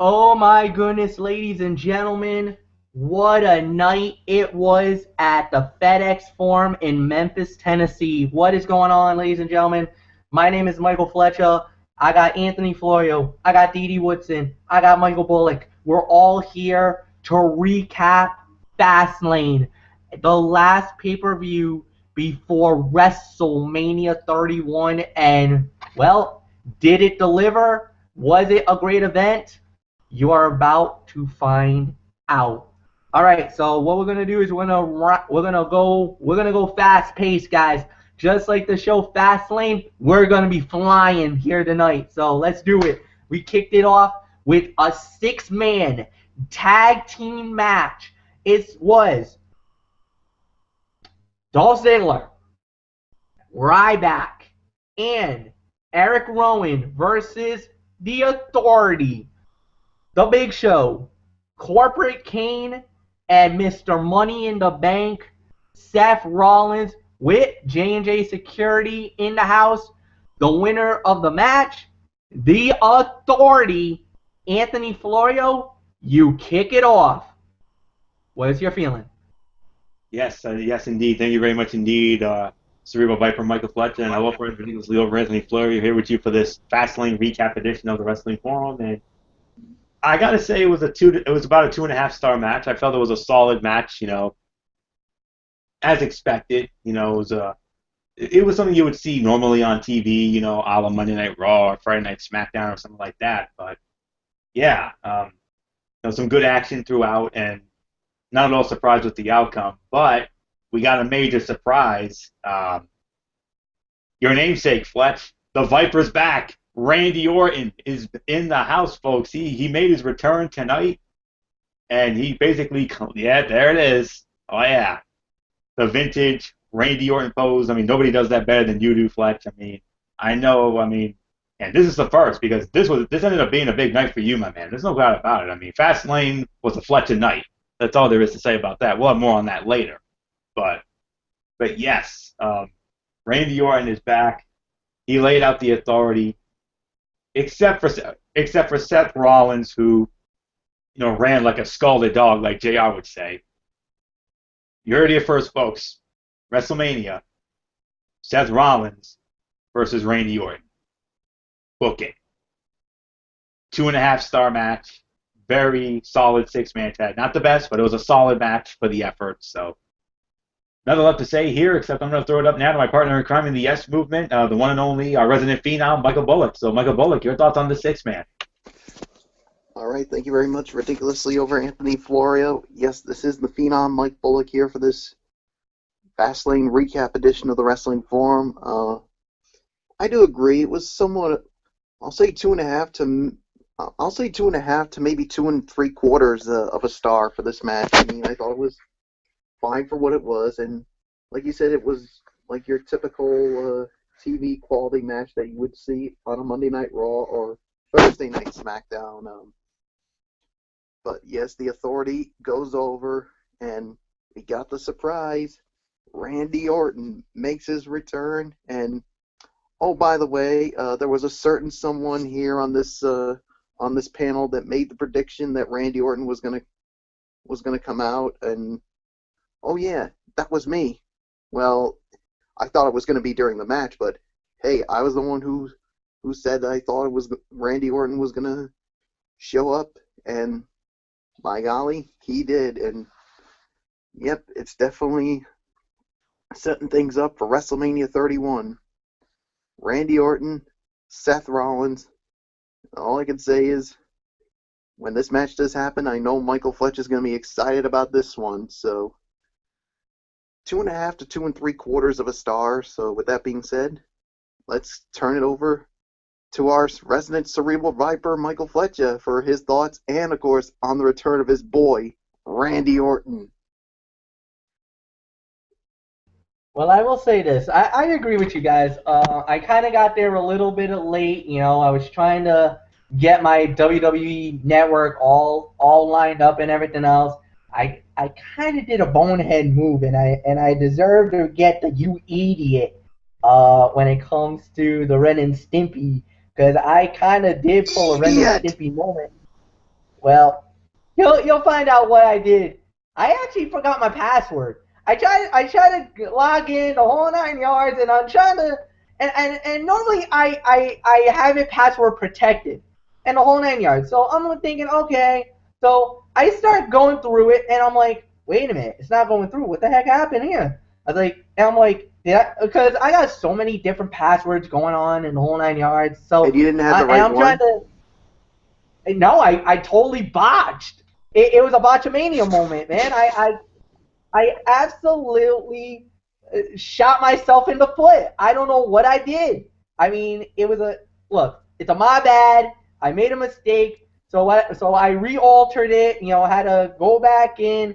Oh my goodness, ladies and gentlemen, what a night it was at the Fedex Forum in Memphis, Tennessee. What is going on, ladies and gentlemen? My name is Michael Fletcher. I got Anthony Florio. I got Dee Dee Woodson. I got Michael Bullock. We're all here to recap Fastlane, the last pay-per-view before WrestleMania 31. And, well, did it deliver? Was it a great event? You are about to find out. All right, so what we're gonna do is we're gonna go fast paced, guys. Just like the show Fastlane, we're gonna be flying here tonight. So let's do it. We kicked it off with a 6-man tag team match. It was Dolph Ziggler, Ryback, and Eric Rowan versus The Authority, The Big Show, Corporate Kane, and Mr. Money in the Bank, Seth Rollins, with J&J Security in the house. The winner of the match, The Authority. Anthony Florio, you kick it off. What is your feeling? Yes, indeed. Thank you very much indeed, Cerebral Viper Michael Fletcher, and hello for ridiculously over Anthony Fleury here with you for this Fastlane recap edition of the Wrestling Forum. And I gotta say, it was about a 2.5-star match. I felt it was a solid match, as expected. It was something you would see normally on TV, a la Monday Night Raw or Friday Night SmackDown or something like that. But yeah, some good action throughout, and not at all surprised with the outcome, but we got a major surprise. Your namesake, Fletch, the Viper's back. Randy Orton is in the house, folks. He made his return tonight, and he basically, there it is. Oh, yeah. The vintage Randy Orton pose. I mean, nobody does that better than you do, Fletch. I know, and this is the first, because this ended up being a big night for you, my man. There's no doubt about it. Fastlane was a Fletcher night. That's all there is to say about that. We'll have more on that later. But yes, Randy Orton is back. He laid out the Authority, except for Seth Rollins, who ran like a scalded dog, like JR would say. You heard it here first, folks. WrestleMania, Seth Rollins versus Randy Orton. Book it. 2.5-star match. Very solid 6-man tag. Not the best, but it was a solid match for the effort. So, nothing left to say here, except I'm going to throw it up now to my partner in crime in the Yes Movement, the one and only, our resident phenom, Michael Bullock. So, Michael Bullock, your thoughts on the 6-man? All right, thank you very much. Ridiculously over Anthony Florio. Yes, this is the phenom, Mike Bullock, here for this Fastlane recap edition of the Wrestling Forum. I do agree. It was somewhat, I'll say 2.5 to maybe 2 3/4 of a star for this match. I thought it was fine for what it was, and like you said, it was like your typical TV quality match that you would see on a Monday Night Raw or Thursday Night SmackDown. But yes, the Authority goes over, and we got the surprise. Randy Orton makes his return, and oh, by the way, there was a certain someone here on this panel that made the prediction that Randy Orton was gonna come out, and oh yeah, that was me. Well, I thought it was gonna be during the match, but hey, I was the one who said I thought it was Randy Orton was gonna show up, and by golly, he did. And yep, it's definitely setting things up for WrestleMania 31. Randy Orton, Seth Rollins. All I can say is, when this match does happen, I know Michael Fletcher is going to be excited about this one. So, 2.5 to 2 3/4 of a star. So, with that being said, let's turn it over to our resident Cerebral Viper, Michael Fletcher, for his thoughts and, of course, on the return of his boy, Randy Orton. Well, I will say this. I agree with you guys. I kind of got there a little bit late. I was trying to get my WWE network all lined up and everything else. I kind of did a bonehead move, and I deserve to get the "you idiot" when it comes to the Ren and Stimpy, because I kind of did pull a Ren and Stimpy moment. Well, you'll find out what I did. I actually forgot my password. I tried to log in the whole 9 yards, and I'm trying to and normally I have it password protected and the whole 9 yards. So I'm thinking, okay. So I start going through it, and I'm like, wait a minute, it's not going through. What the heck happened here? I was like, and I'm like, yeah, because I got so many different passwords going on in the whole 9 yards. So And you didn't have the right and I'm one? trying to. No, I totally botched. It was a botchamania moment, man. I absolutely shot myself in the foot. I don't know what I did. I mean, it was it's a my bad. I made a mistake. So I re-altered it. Had to go back in.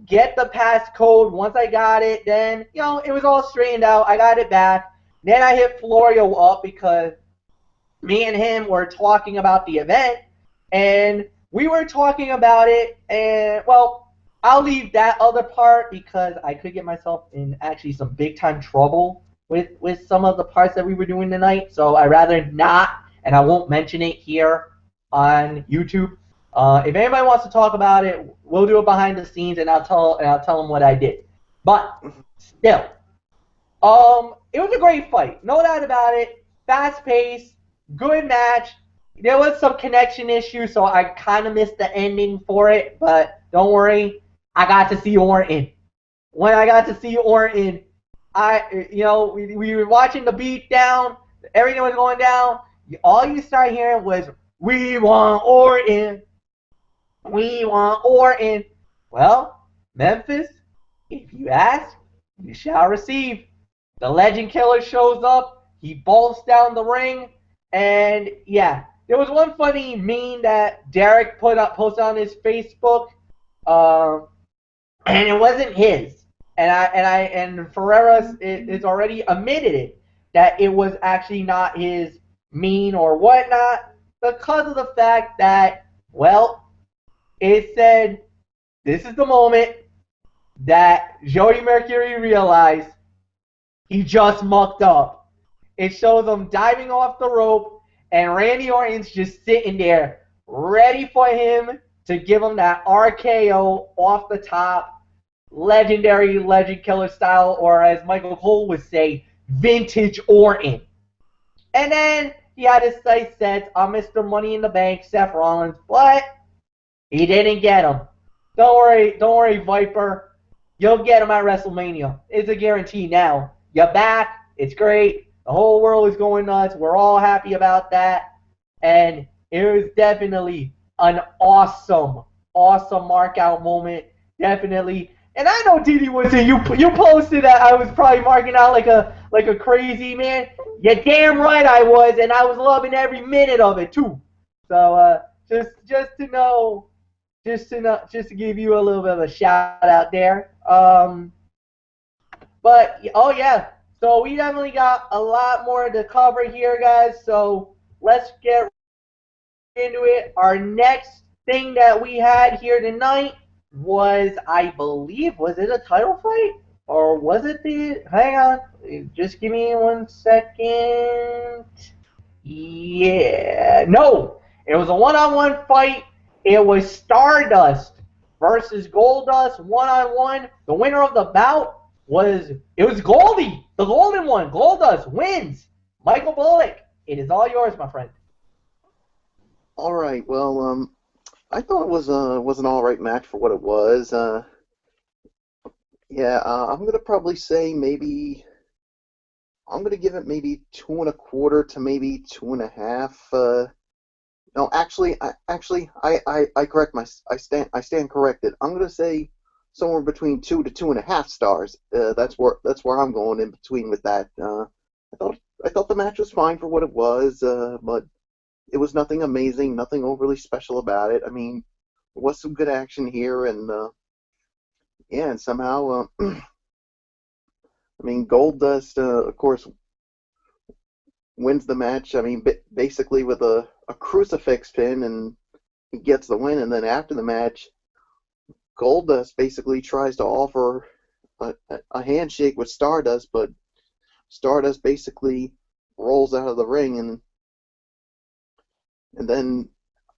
Get the passcode. Once I got it, then it was all straightened out. I got it back. Then I hit Florio up because me and him were talking about the event, and we were talking about it, and well, I'll leave that other part because I could get myself in actually some big time trouble with some of the parts that we were doing tonight. So I'd rather not, and I won't mention it here on YouTube. If anybody wants to talk about it, we'll do it behind the scenes, and I'll tell them what I did. But still, it was a great fight, no doubt about it. Fast paced, good match. There was some connection issues, so I kind of missed the ending for it. But don't worry, I got to see Orton. When I got to see Orton, we were watching the beat down. Everything was going down. All you start hearing was, "We want Orton. We want Orton." Well, Memphis, if you ask, you shall receive. The Legend Killer shows up. He bolts down the ring, and yeah, there was one funny meme that Derek posted on his Facebook, and it wasn't his. And Ferreira is already admitted it that it was actually not his meme or whatnot because of the fact that, well, it said this is the moment that Jody Mercury realized he just mucked up. It shows him diving off the rope, and Randy Orton's just sitting there, ready for him to give him that RKO off the top, legendary Legend Killer style, or as Michael Cole would say, vintage Orton. And then he had his sights set on Mr. Money in the Bank, Seth Rollins, but he didn't get him. Don't worry, Viper. You'll get him at WrestleMania. It's a guarantee now. You're back. It's great. The whole world is going nuts. We're all happy about that. And it was definitely an awesome mark out moment. Definitely. And I know Didi Woodson, you posted that I was probably marking out like a crazy man. You're damn right I was, and I was loving every minute of it too. So just to give you a little bit of a shout out there. But oh yeah, so we definitely got a lot more to cover here, guys. So let's get into it. Our next thing that we had here tonight was, I believe, was it a title fight? Or was it hang on, just give me 1 second. Yeah, no, it was a one-on-one fight. It was Stardust versus Goldust, one-on-one. The winner of the bout was Goldie, the golden one. Goldust wins. Michael Bullock, it is all yours, my friend. All right. Well, I thought it was an all right match for what it was. I'm gonna probably say maybe I'm gonna give it maybe 2.25 to maybe 2.5. No, actually, I correct I stand corrected. I'm gonna say somewhere between 2 to 2.5 stars. That's where I'm going in between with that. I thought the match was fine for what it was, but it was nothing amazing, nothing overly special about it. I mean, there was some good action here, and and somehow, I mean, Goldust, of course, wins the match. I mean, basically with a crucifix pin, and he gets the win. And then after the match, Goldust basically tries to offer a handshake with Stardust, but Stardust basically rolls out of the ring, and then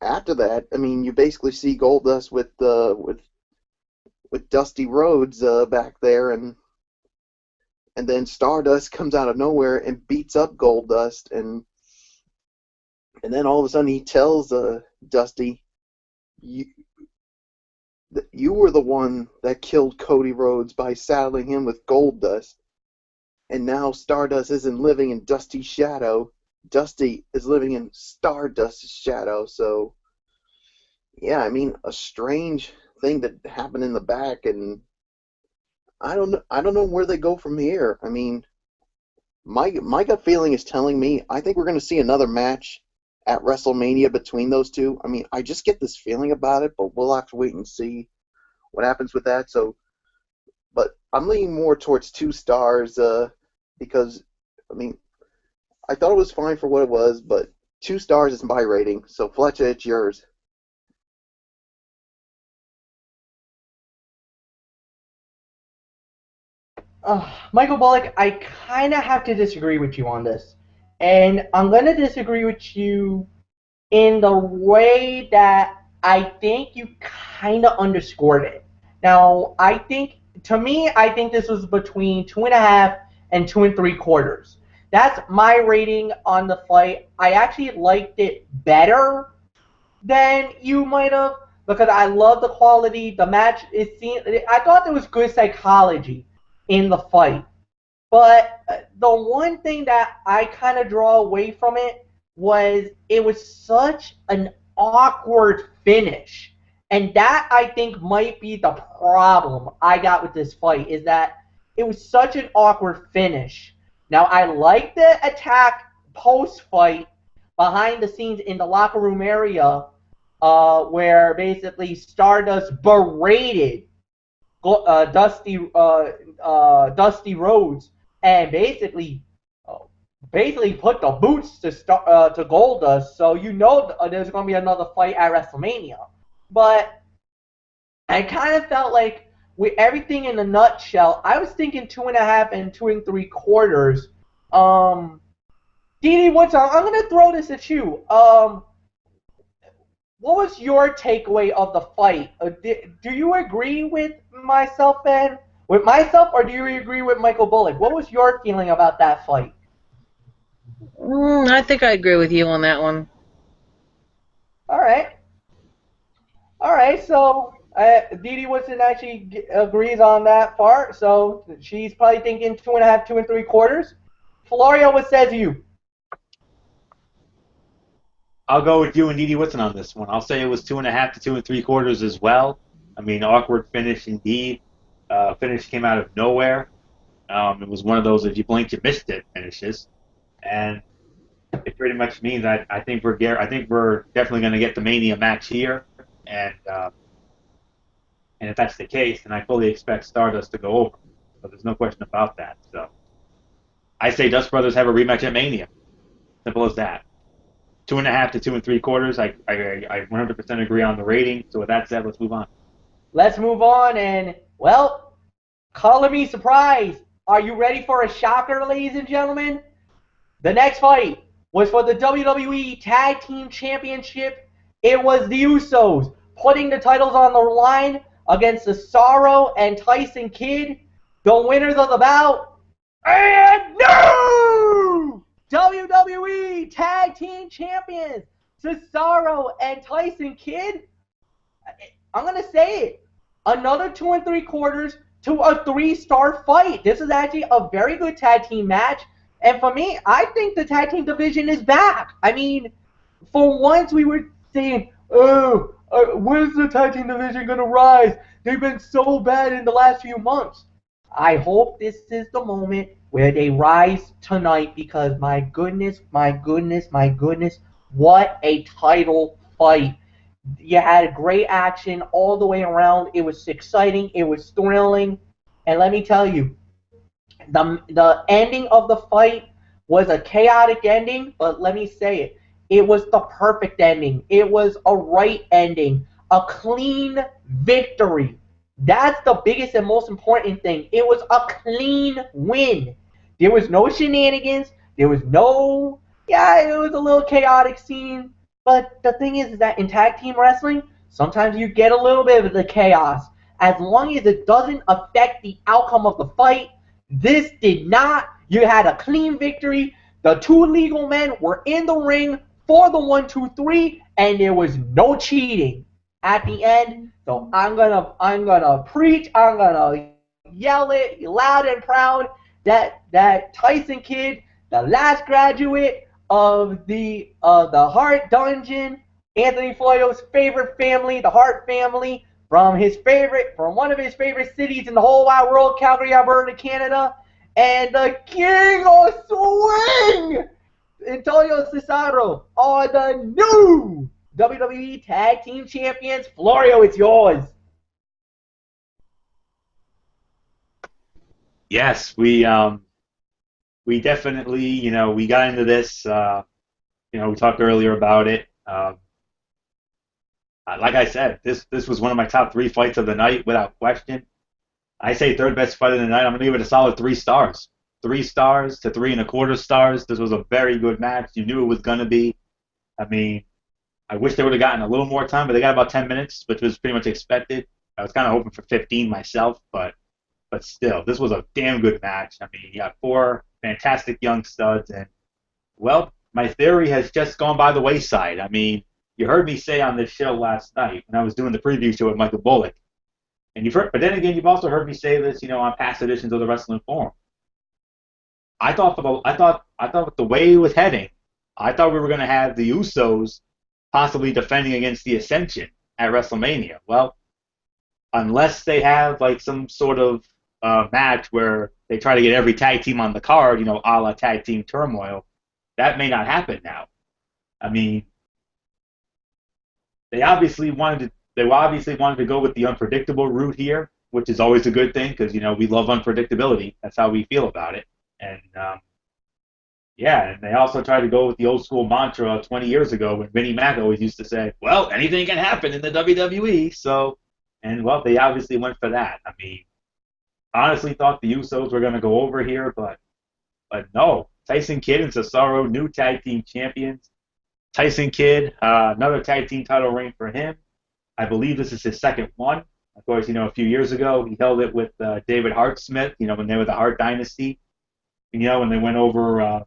after that, I mean, you basically see Goldust with Dusty Rhodes back there, and then Stardust comes out of nowhere and beats up Goldust, and then all of a sudden he tells Dusty, you were the one that killed Cody Rhodes by saddling him with Goldust, and now Stardust isn't living in Dusty's shadow. Dusty is living in Stardust's shadow. So, yeah, I mean, a strange thing that happened in the back, and I don't know where they go from here. I mean, my gut feeling is telling me I think we're going to see another match at WrestleMania between those two. I mean, I just get this feeling about it, but we'll have to wait and see what happens with that. So, but I'm leaning more towards 2 stars because, I mean, I thought it was fine for what it was, but 2 stars is my rating. So, Fletcher, it's yours. Michael Bullock, I kind of have to disagree with you on this. And I'm going to disagree with you in the way that I think you kind of underscored it. Now, to me, I think this was between 2.5 and 2 3/4. That's my rating on the fight. I actually liked it better than you might have because I love the quality. The match, I thought there was good psychology in the fight. But the one thing that I kind of draw away from it was such an awkward finish. And that, I think, might be the problem I got with this fight, is that it was such an awkward finish. Now, I like the attack post-fight behind the scenes in the locker room area where basically Stardust berated Dusty Rhodes and basically put the boots to Goldust, so you know there's going to be another fight at WrestleMania. But I kind of felt like with everything in a nutshell, I was thinking 2.5 and 2 3/4. Dee Woodson, I'm going to throw this at you. What was your takeaway of the fight? Do you agree with myself, Ben? With myself, or do you agree with Michael Bullock? What was your feeling about that fight? I think I agree with you on that one. All right. So Dee Woodson actually agrees on that part. So she's probably thinking 2.5, 2 3/4. Florio, what says you? I'll go with you and Dee Woodson on this one. I'll say it was 2.5 to 2 3/4 as well. I mean, awkward finish indeed. Finish came out of nowhere. It was one of those if you blinked you missed it finishes, and it pretty much means I think we're definitely going to get the Mania match here, and if that's the case, then I fully expect Stardust to go over. So there's no question about that. So I say Dust Brothers have a rematch at Mania. Simple as that. 2.5 to 2 3/4. I 100% agree on the rating. So with that said, let's move on. Let's move on, and well, color me surprised. Are you ready for a shocker, ladies and gentlemen? The next fight was for the WWE Tag Team Championship. It was the Usos putting the titles on the line against Cesaro and Tyson Kidd. The winners of the bout, and new WWE Tag Team Champions, Cesaro and Tyson Kidd. I'm going to say it. Another 2 3/4 to a 3-star fight. This is actually a very good tag team match. And for me, I think the tag team division is back. I mean, for once we were saying, when's the tag team division going to rise? They've been so bad in the last few months. I hope this is the moment where they rise tonight because my goodness, what a title fight. You had great action all the way around. It was exciting. It was thrilling. And let me tell you, the ending of the fight was a chaotic ending, but let me say it. It was the perfect ending. It was a right ending. A clean victory. That's the biggest and most important thing. It was a clean win. There was no shenanigans. There was no... Yeah, it was a little chaotic scene. But the thing is that in tag team wrestling, sometimes you get a little bit of the chaos. As long as it doesn't affect the outcome of the fight, this did not. You had a clean victory. The two legal men were in the ring for the 1, 2, 3, and there was no cheating at the end. So I'm gonna preach. I'm gonna yell it loud and proud that Tyson Kidd, the last graduate of the Hart Dungeon, Anthony Floyo's favorite family, the Hart family, from one of his favorite cities in the whole wide world, Calgary, Alberta, Canada, and the King of Swing, Antonio Cesaro, are the new WWE Tag Team Champions. Florio, it's yours. Yes, we definitely, we got into this. We talked earlier about it. Like I said, this was one of my top 3 fights of the night without question. I say third best fight of the night. I'm gonna give it a solid 3 stars. 3 stars to 3.25 stars. This was a very good match. You knew it was gonna be. I mean, I wish they would have gotten a little more time, but they got about 10 minutes, which was pretty much expected. I was kind of hoping for 15 myself, but still, this was a damn good match. I mean, you got 4 fantastic young studs, and, well, my theory has just gone by the wayside. I mean, you heard me say on this show last night when I was doing the preview show with Michael Bullock, and but then again, you've also heard me say this, on past editions of the Wrestling Forum. I thought with the way it was heading, I thought we were going to have the Usos possibly defending against the Ascension at WrestleMania. Well, unless they have like some sort of match where they try to get every tag team on the card, a la Tag Team Turmoil, that may not happen now. I mean, they obviously wanted to go with the unpredictable route here, which is always a good thing because we love unpredictability. That's how we feel about it. And and they also tried to go with the old school mantra 20 years ago when Vinnie Mac always used to say, "Well, anything can happen in the WWE." So, they obviously went for that. I mean, honestly thought the Usos were going to go over here, but no. Tyson Kidd and Cesaro, new tag team champions. Tyson Kidd, another tag team title reign for him. I believe this is his second one. Of course, a few years ago he held it with David Hart Smith, when they were the Hart Dynasty. When they went over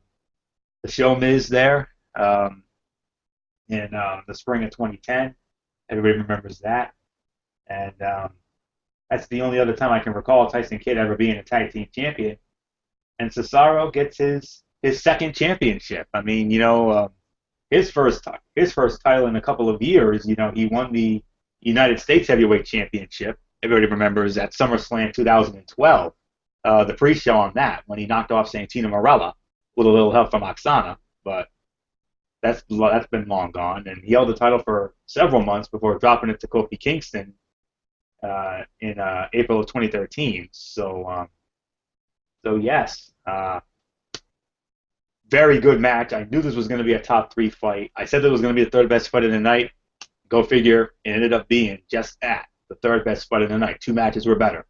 the Show Miz there in the spring of 2010. Everybody remembers that. And that's the only other time I can recall Tyson Kidd ever being a tag team champion. And Cesaro gets his second championship. I mean, his first title in a couple of years, he won the United States Heavyweight Championship. Everybody remembers at SummerSlam 2012, the pre-show on that, when he knocked off Santina Marella with a little help from Oksana. But that's been long gone. And he held the title for several months before dropping it to Kofi Kingston in April of 2013. So yes, very good match. I knew this was going to be a top 3 fight. I said that it was going to be the third best fight of the night. Go figure. It ended up being just that, the third best fight of the night. 2 matches were better.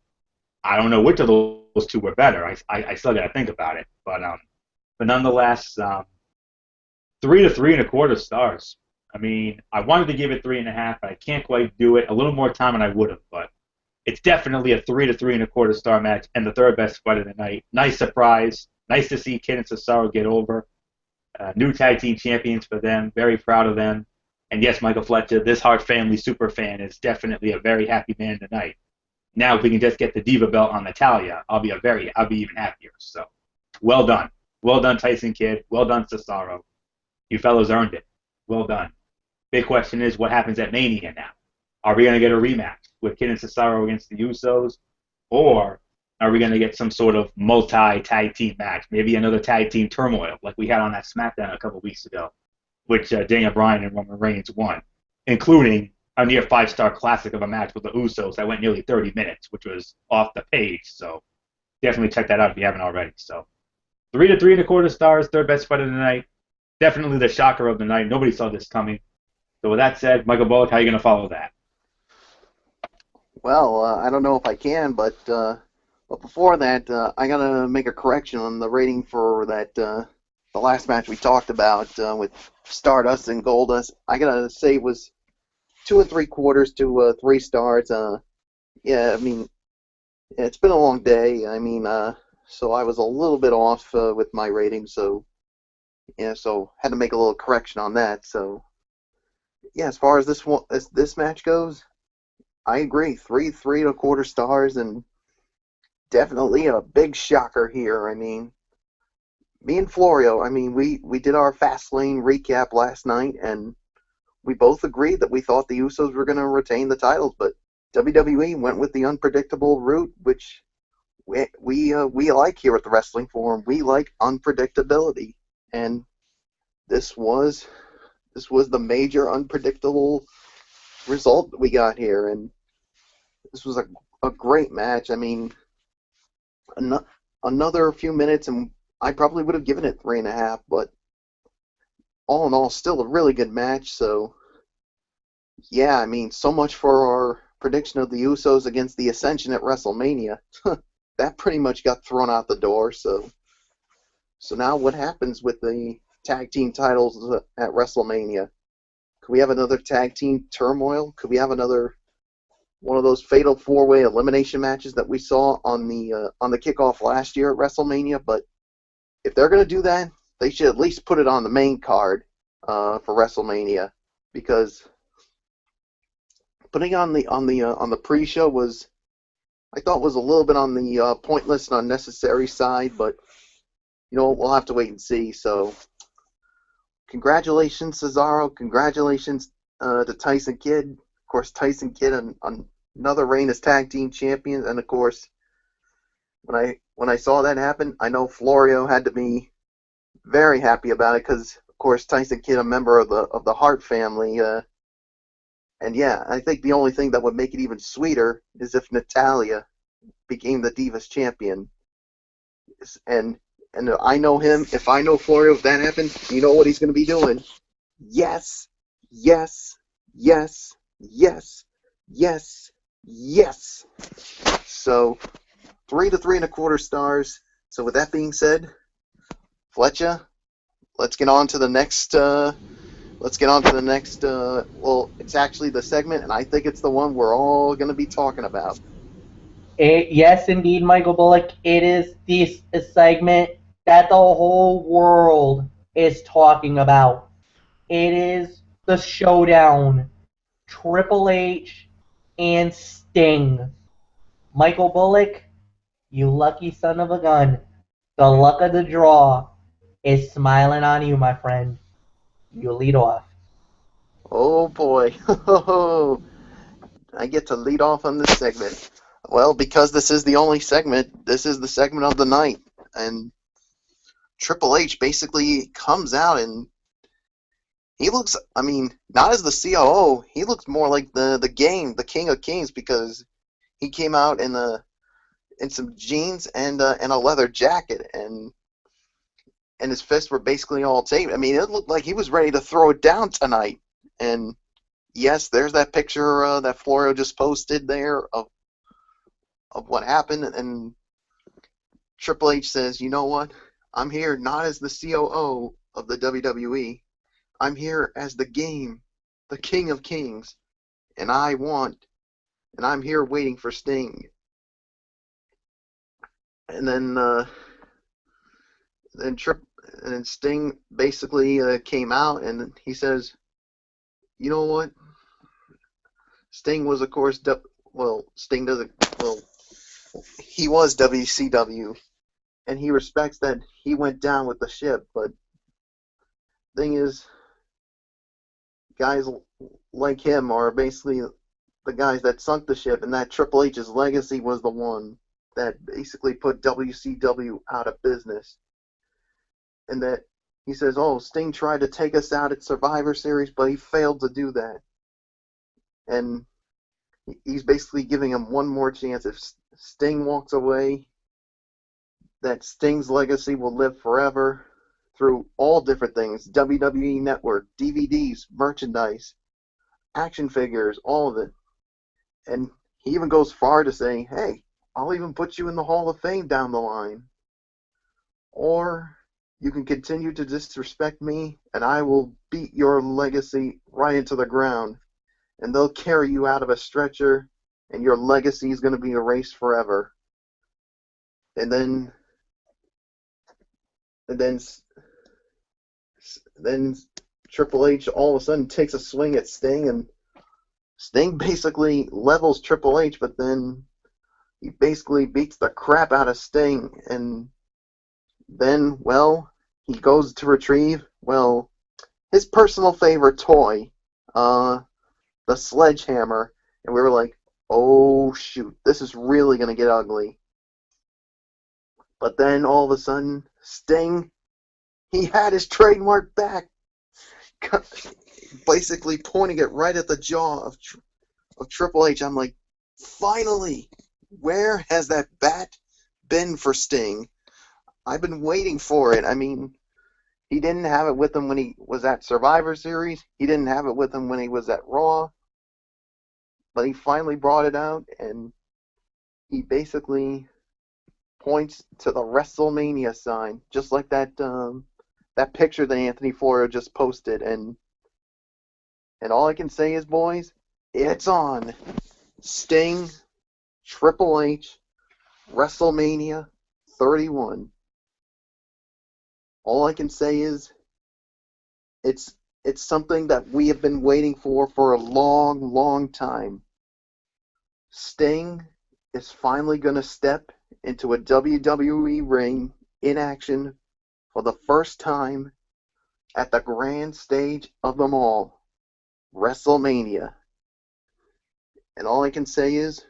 I don't know which of those 2 were better. I still got to think about it. But nonetheless, 3 to 3.25 stars. I mean, I wanted to give it 3.5, but I can't quite do it. A little more time and I would have, but it's definitely a 3 to 3.25 star match and the third best fight of the night. Nice surprise. Nice to see Kidd and Cesaro get over. New tag team champions for them. Very proud of them. And yes, Michael Fletcher, this Hart family super fan is definitely a very happy man tonight. Now, if we can just get the Diva belt on Natalya, I'll be even happier. So, well done. Well done, Tyson Kidd. Well done, Cesaro. You fellas earned it. Well done. Big question is, what happens at Mania now? Are we going to get a rematch with Kidd and Cesaro against the Usos? Or are we going to get some sort of multi-tag team match? Maybe another tag team turmoil like we had on that SmackDown a couple weeks ago, which Daniel Bryan and Roman Reigns won, including a near 5-star classic of a match with the Usos that went nearly 30 minutes, which was off the page. So definitely check that out if you haven't already. So 3 to 3.25 stars, third best fight of the night. Definitely the shocker of the night. Nobody saw this coming. So with that said, Michael Bullock, how are you going to follow that? Well, I don't know if I can, but before that, I got to make a correction on the rating for that the last match we talked about with Stardust and Goldust, I gotta say was 2 3/4 to 3 stars. Yeah, I mean, it's been a long day. I mean, so I was a little bit off with my rating, so yeah, so had to make a little correction on that. So yeah, as far as this match goes, I agree. 3 3 1/4 stars, and definitely a big shocker here. I mean, me and Florio, I mean, we did our Fastlane recap last night, and we both agreed that we thought the Usos were going to retain the titles, but WWE went with the unpredictable route, which we like here at the Wrestling Forum. We like unpredictability, and this was the major unpredictable result that we got here, and this was a great match. I mean, another few minutes, and I probably would have given it 3.5, but all in all, still a really good match. So, yeah, I mean, so much for our prediction of the Usos against the Ascension at WrestleMania. That pretty much got thrown out the door. So now what happens with the tag team titles at WrestleMania? Could we have another tag team turmoil? Could we have another one of those fatal 4-way elimination matches that we saw on the kickoff last year at WrestleMania? But if they're going to do that, they should at least put it on the main card for WrestleMania, because putting on the pre-show was, I thought, was a little bit on the pointless and unnecessary side. But you know, we'll have to wait and see. So congratulations, Cesaro. Congratulations to Tyson Kidd. Of course, Tyson Kidd on another reign as tag team champions, and of course, when I saw that happen, I know Florio had to be very happy about it, because of course Tyson Kidd, a member of the Hart family, and yeah, I think the only thing that would make it even sweeter is if Natalya became the Divas champion. And I know him. If I know Florio, if that happened, you know what he's going to be doing? Yes, yes, yes, yes, yes, yes. So 3 to 3 1/4 stars. So with that being said, Fletcher, let's get on to the next. Well, it's actually the segment, and I think it's the one we're all going to be talking about. Yes, indeed, Michael Bullock. It is this segment that the whole world is talking about. It is the showdown. Triple H and Sting. Michael Bullock, you lucky son of a gun. The luck of the draw is smiling on you, my friend. You lead off. Oh boy. I get to lead off on this segment. Well, because this is the only segment, this is the segment of the night. And Triple H basically comes out, and he looks, I mean, not as the COO, he looks more like the King of Kings, because he came out in some jeans and a leather jacket, and his fists were basically all taped. I mean, it looked like he was ready to throw it down tonight. And yes, there's that picture that Florio just posted there of what happened. And Triple H says, you know what? I'm here not as the COO of the WWE. I'm here as the King of Kings. And I'm here waiting for Sting. And then Sting basically came out, and he says, you know what? Sting was, of course, Sting doesn't, he was WCW, and he respects that he went down with the ship, but thing is, guys like him are basically the guys that sunk the ship, and that Triple H's legacy was the one that basically put WCW out of business. And that he says, oh, Sting tried to take us out at Survivor Series, but he failed to do that. And he's basically giving him one more chance. If Sting walks away, that Sting's legacy will live forever through all different things: WWE Network, DVDs, merchandise, action figures, all of it. And he even goes far to saying, hey, I'll even put you in the Hall of Fame down the line. Or You can continue to disrespect me, and I will beat your legacy right into the ground. And they'll carry you out of a stretcher, and your legacy is going to be erased forever. And then Triple H all of a sudden takes a swing at Sting, and Sting basically levels Triple H, but then he basically beats the crap out of Sting, and then, well, he goes to retrieve, well, his personal favorite toy, the sledgehammer, and we were like, oh shoot, this is really going to get ugly. But then all of a sudden, Sting, he had his trademark back, basically pointing it right at the jaw of Triple H. I'm like, finally, where has that bat been for Sting? I've been waiting for it. I mean, he didn't have it with him when he was at Survivor Series. He didn't have it with him when he was at Raw. But he finally brought it out, and he basically points to the WrestleMania sign, just like that picture that Anthony Florio just posted. And all I can say is, boys, it's on. Sting, Triple H, WrestleMania 31. All I can say is it's something that we have been waiting for a long, long time. Sting is finally going to step into a WWE ring in action for the first time at the grand stage of them all, WrestleMania. And all I can say is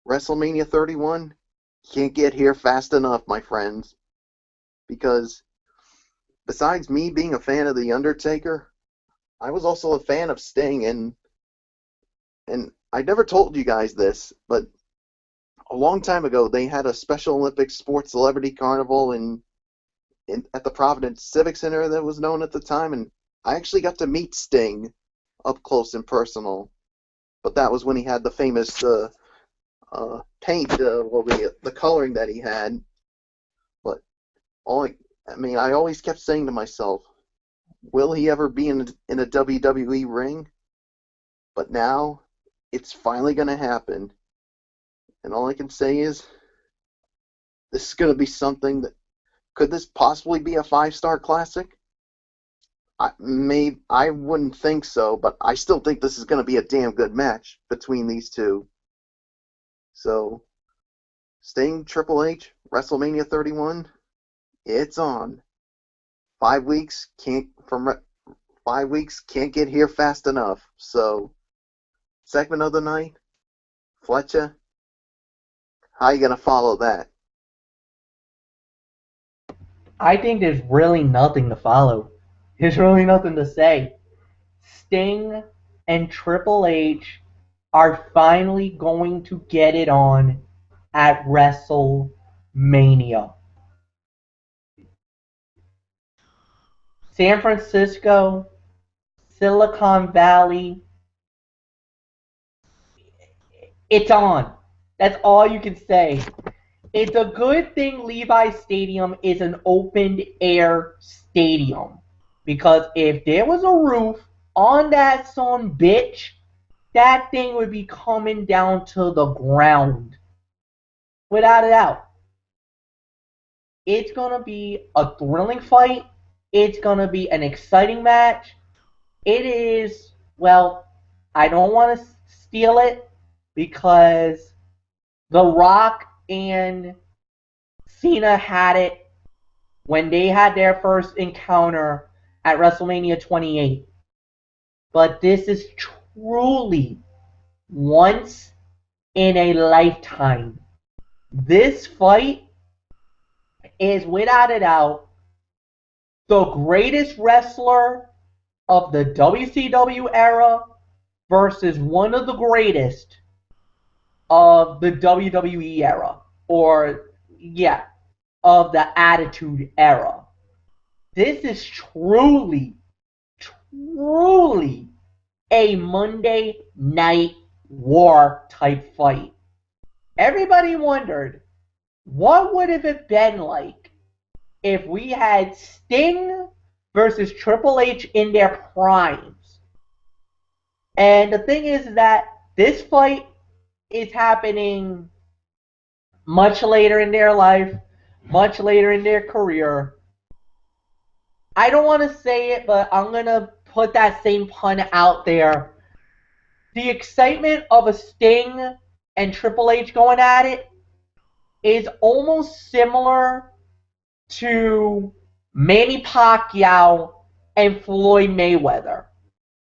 WrestleMania 31 can't get here fast enough, my friends. Because besides me being a fan of The Undertaker, I was also a fan of Sting, and I never told you guys this, but a long time ago they had a Special Olympics Sports Celebrity Carnival at the Providence Civic Center that was known at the time, and I actually got to meet Sting up close and personal. But that was when he had the famous paint, the coloring that he had. But I always kept saying to myself, will he ever be in a WWE ring? But now, it's finally going to happen. And all I can say is, this is going to be something that, could this possibly be a 5-star classic? I wouldn't think so, but I still think this is going to be a damn good match between these two. So, Sting, Triple H, WrestleMania 31, it's on. 5 weeks can't get here fast enough. So, segment of the night, Fletcher, how you gonna follow that? I think there's really nothing to follow. There's really nothing to say. Sting and Triple H are finally going to get it on at WrestleMania. San Francisco, Silicon Valley, it's on. That's all you can say. It's a good thing Levi's Stadium is an open-air stadium. Because if there was a roof on that son bitch, that thing would be coming down to the ground. Without a doubt. It's going to be a thrilling fight. It's going to be an exciting match. It is, well, I don't want to steal it because The Rock and Cena had it when they had their first encounter at WrestleMania 28. But this is truly once in a lifetime. This fight is without a doubt the greatest wrestler of the WCW era versus one of the greatest of the WWE era. Or, yeah, of the Attitude Era. This is truly a Monday Night War type fight. Everybody wondered, what would have it been like if we had Sting versus Triple H in their primes. And the thing is that this fight is happening much later in their life, much later in their career. I don't want to say it, but I'm going to put that same pun out there. The excitement of a Sting and Triple H going at it is almost similar to Manny Pacquiao and Floyd Mayweather,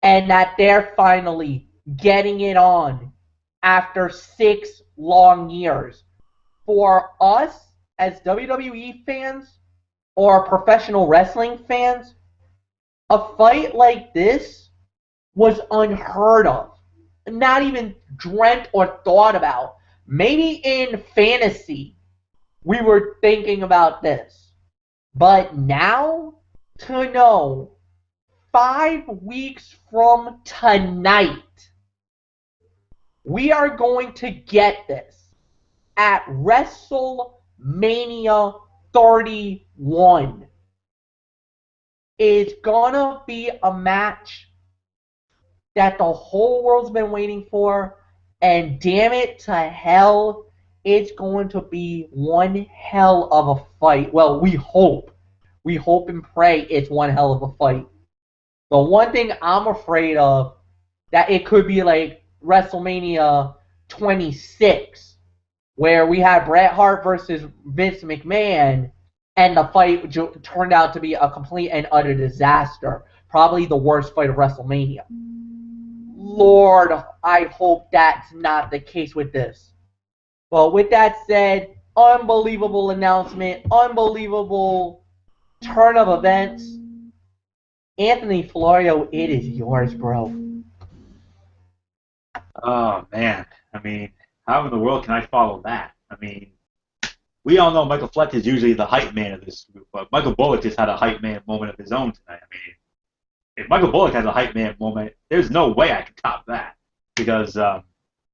and that they're finally getting it on after 6 long years. For us as WWE fans or professional wrestling fans, a fight like this was unheard of, not even dreamt or thought about. Maybe in fantasy we were thinking about this, but now to know 5 weeks from tonight we are going to get this at WrestleMania 31. It's gonna be a match that the whole world's been waiting for, and damn it to hell, it's going to be one hell of a fight. Well, we hope and pray it's one hell of a fight. The one thing I'm afraid of, that it could be like WrestleMania 26, where we had Bret Hart versus Vince McMahon, and the fight turned out to be a complete and utter disaster. Probably the worst fight of WrestleMania. Lord, I hope that's not the case with this. Well, with that said, unbelievable announcement, unbelievable turn of events. Anthony Florio, it is yours, bro. Oh, man. I mean, how in the world can I follow that? I mean, we all know Michael Fletcher is usually the hype man of this group, but Michael Bullock just had a hype man moment of his own tonight. I mean, if Michael Bullock has a hype man moment, there's no way I can top that, because that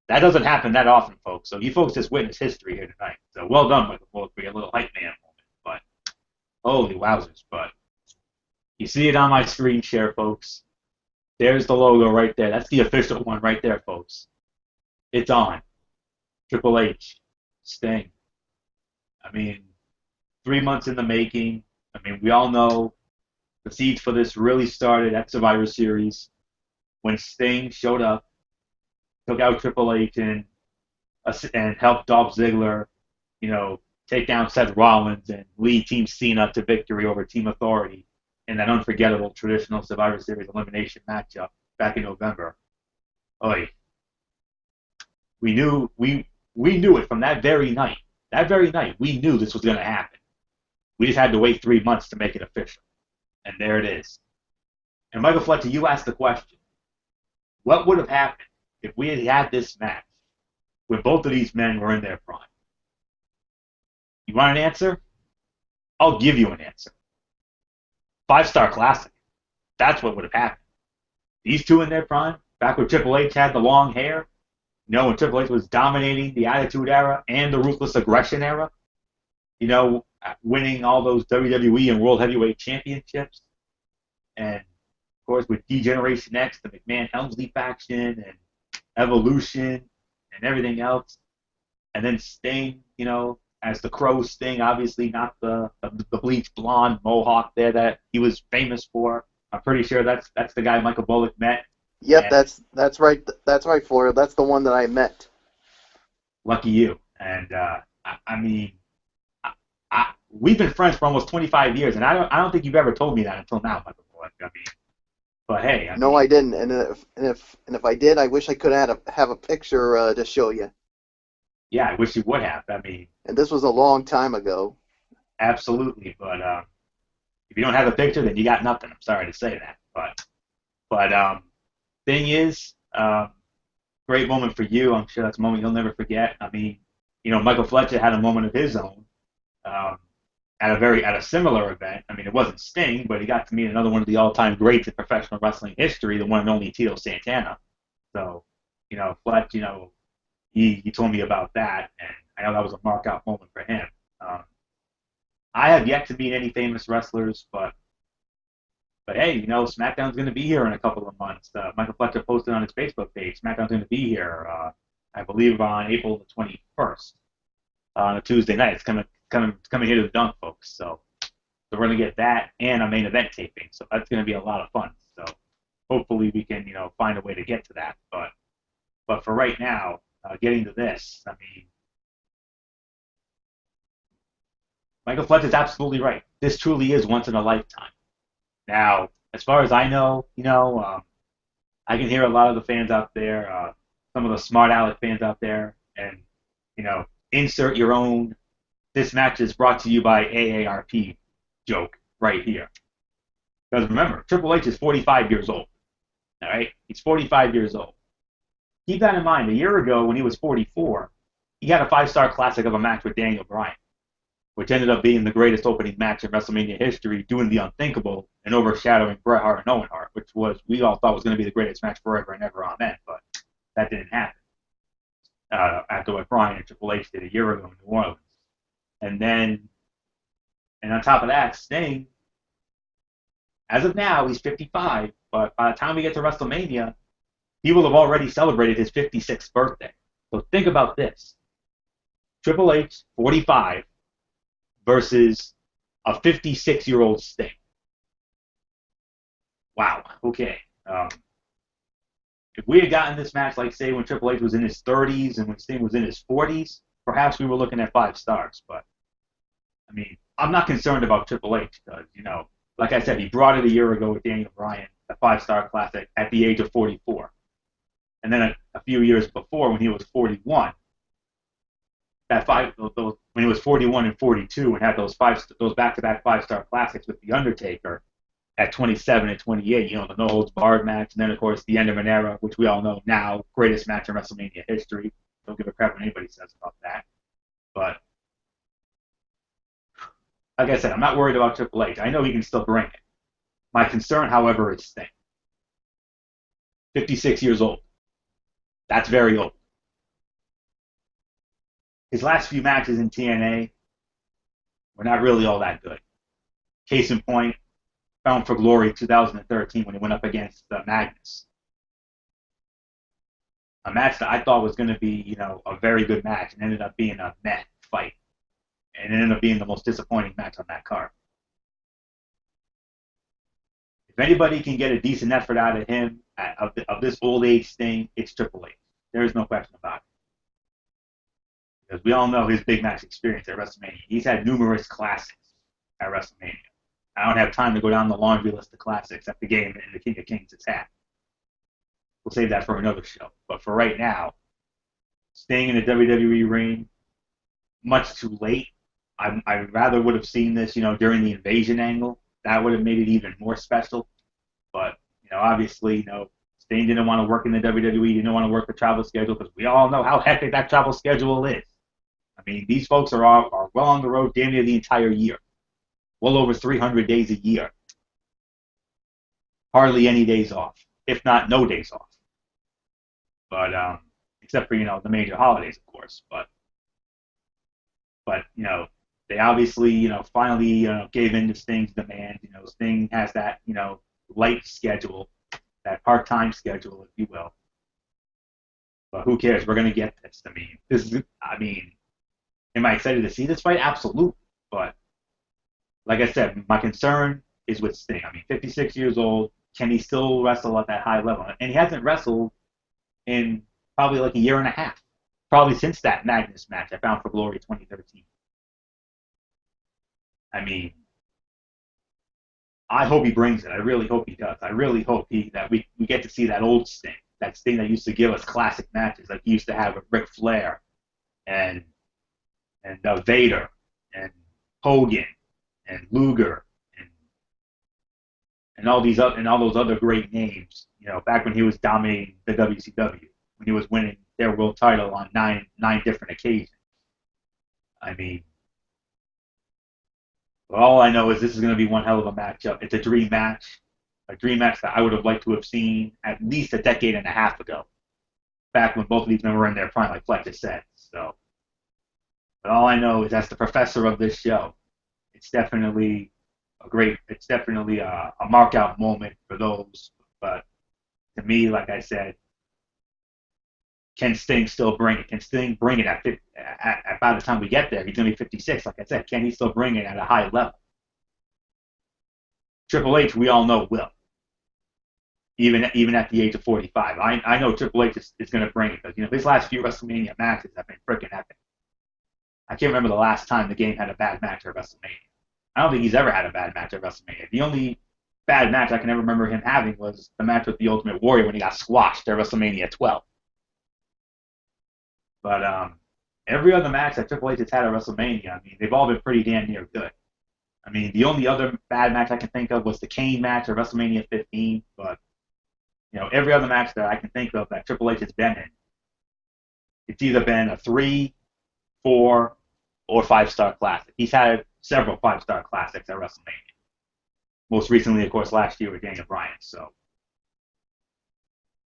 doesn't happen that often, folks. So you folks just witnessed history here tonight. So well done, Michael Bullock, for your little hype man moment. But holy wowzers. But you see it on my screen share, folks. There's the logo right there. That's the official one right there, folks. It's on. Triple H. Sting. I mean, 3 months in the making. I mean, we all know the seeds for this really started at Survivor Series when Sting showed up, took out Triple H, and helped Dolph Ziggler, take down Seth Rollins and lead Team Cena to victory over Team Authority in that unforgettable traditional Survivor Series elimination matchup back in November. Oy. We knew it from that very night. That very night, we knew this was going to happen. We just had to wait 3 months to make it official. And there it is. And Michael Fletcher, you asked the question, what would have happened if we had had this match when both of these men were in their prime? You want an answer? I'll give you an answer. 5-star classic. That's what would have happened. These two in their prime, back when Triple H had the long hair, when Triple H was dominating the Attitude Era and the Ruthless Aggression Era, winning all those WWE and World Heavyweight Championships, and of course with D-Generation X, the McMahon-Helmsley faction, and Evolution, and everything else, and then Sting, as the Crow Sting, obviously not the bleached blonde mohawk there that he was famous for. I'm pretty sure that's the guy Michael Bullock met. Yep, that's right. That's right, Florida. That's the one that I met. Lucky you. And I mean, we've been friends for almost 25 years, and I don't think you've ever told me that until now, Michael Bullock. I mean, but hey. I didn't. And if I did, I wish I could have a picture to show you. Yeah, I wish you would have. I mean. And this was a long time ago. Absolutely, but if you don't have a picture, then you got nothing. I'm sorry to say that, but thing is, great moment for you. I'm sure that's a moment you'll never forget. I mean, Michael Fletcher had a moment of his own at a similar event. I mean, it wasn't Sting, but he got to meet another one of the all-time greats in professional wrestling history, the one and only Tito Santana. So, Fletch, he told me about that, and I know that was a mark-out moment for him. I have yet to meet any famous wrestlers, but hey, you know, SmackDown's going to be here in a couple of months. Michael Fletcher posted on his Facebook page, SmackDown's going to be here, I believe, on April the 21st, on a Tuesday night. It's coming here to the Dunk, folks. So we're going to get that and a main event taping. So that's going to be a lot of fun. So hopefully we can, you know, find a way to get to that. But for right now, getting to this, I mean, Michael Fletcher's absolutely right. This truly is once in a lifetime. Now, as far as I know, you know, I can hear a lot of the fans out there, some of the smart aleck fans out there, and, you know, insert your own, this match is brought to you by AARP joke right here. Because remember, Triple H is 45 years old. All right? He's 45 years old. Keep that in mind. A year ago, when he was 44, he had a 5-star classic of a match with Daniel Bryan, which ended up being the greatest opening match in WrestleMania history, doing the unthinkable and overshadowing Bret Hart and Owen Hart, which we all thought was going to be the greatest match forever and ever on then, but that didn't happen after what Bryan and Triple H did a year ago in New Orleans. And on top of that, Sting, as of now, he's 55, but by the time we get to WrestleMania, he will have already celebrated his 56th birthday. So think about this. Triple H, 45, versus a 56-year-old Sting. Wow, okay. If we had gotten this match, like, say, when Triple H was in his 30s and when Sting was in his 40s, perhaps we were looking at 5 stars. But, I mean, I'm not concerned about Triple H because, you know, like I said, he brought it a year ago with Daniel Bryan, a 5-star classic, at the age of 44. And then a few years before, when he was 41, when he was 41 and 42 and had those back-to-back 5-star classics with The Undertaker at 27 and 28, you know, the no-holds-barred match, and then, of course, the end of an era, which we all know now, greatest match in WrestleMania history. Don't give a crap what anybody says about that. But, like I said, I'm not worried about Triple H. I know he can still bring it. My concern, however, is Sting. 56 years old. That's very old. His last few matches in TNA were not really all that good. Case in point, Bound for Glory 2013 when he went up against Magnus. A match that I thought was going to be, you know, a very good match and ended up being a meh fight. And it ended up being the most disappointing match on that card. If anybody can get a decent effort out of him, of this old age Sting, it's Triple H. There is no question about it. Because we all know his big match experience at WrestleMania. He's had numerous classics at WrestleMania. I don't have time to go down the laundry list of classics at the game and the King of Kings it's had. We'll save that for another show. But for right now, Sting in the WWE ring, much too late. I rather would have seen this, you know, during the Invasion angle. That would have made it even more special. But, you know, obviously, you know, Sting didn't want to work in the WWE, didn't want to work the travel schedule, because we all know how hectic that travel schedule is. I mean, these folks are well on the road damn near the entire year. Well over 300 days a year. Hardly any days off, if not no days off. But, except for, you know, the major holidays, of course. But you know, they obviously, you know, finally gave in to Sting's demand. You know, Sting has that, you know, light schedule, that part-time schedule, if you will. But who cares? We're going to get this. I mean, am I excited to see this fight? Absolutely. But like I said, my concern is with Sting. I mean, 56 years old. Can he still wrestle at that high level? And he hasn't wrestled in probably like a year and a half. Probably since that Magnus match at Bound for Glory 2013. I mean, I hope he brings it. I really hope he does. I really hope that we get to see that old Sting. That Sting that used to give us classic matches, like he used to have with Ric Flair and Vader and Hogan and Luger and all those other great names. You know, back when he was dominating the WCW, when he was winning their world title on nine different occasions. I mean, all I know is this is going to be one hell of a matchup. It's a dream match that I would have liked to have seen at least a decade and a half ago, back when both of these men were in their prime, like Fletcher said. So, but all I know is, as the professor of this show, it's definitely a mark out moment for those. But to me, like I said, can Sting still bring it? Can Sting bring it by the time we get there? He's going to be 56, like I said. Can he still bring it at a high level? Triple H, we all know, will. Even at the age of 45. I know Triple H is going to bring it, because his last few WrestleMania matches have been freaking epic. I can't remember the last time the game had a bad match at WrestleMania. I don't think he's ever had a bad match at WrestleMania. The only bad match I can ever remember him having was the match with the Ultimate Warrior when he got squashed at WrestleMania 12. But every other match that Triple H has had at WrestleMania, I mean, they've all been pretty damn near good. I mean, the only other bad match I can think of was the Kane match at WrestleMania 15, but every other match that I can think of that Triple H has been in, it's either been a 3, 4, or 5-star classic. He's had several 5-star classics at WrestleMania. Most recently, of course, last year with Daniel Bryan. So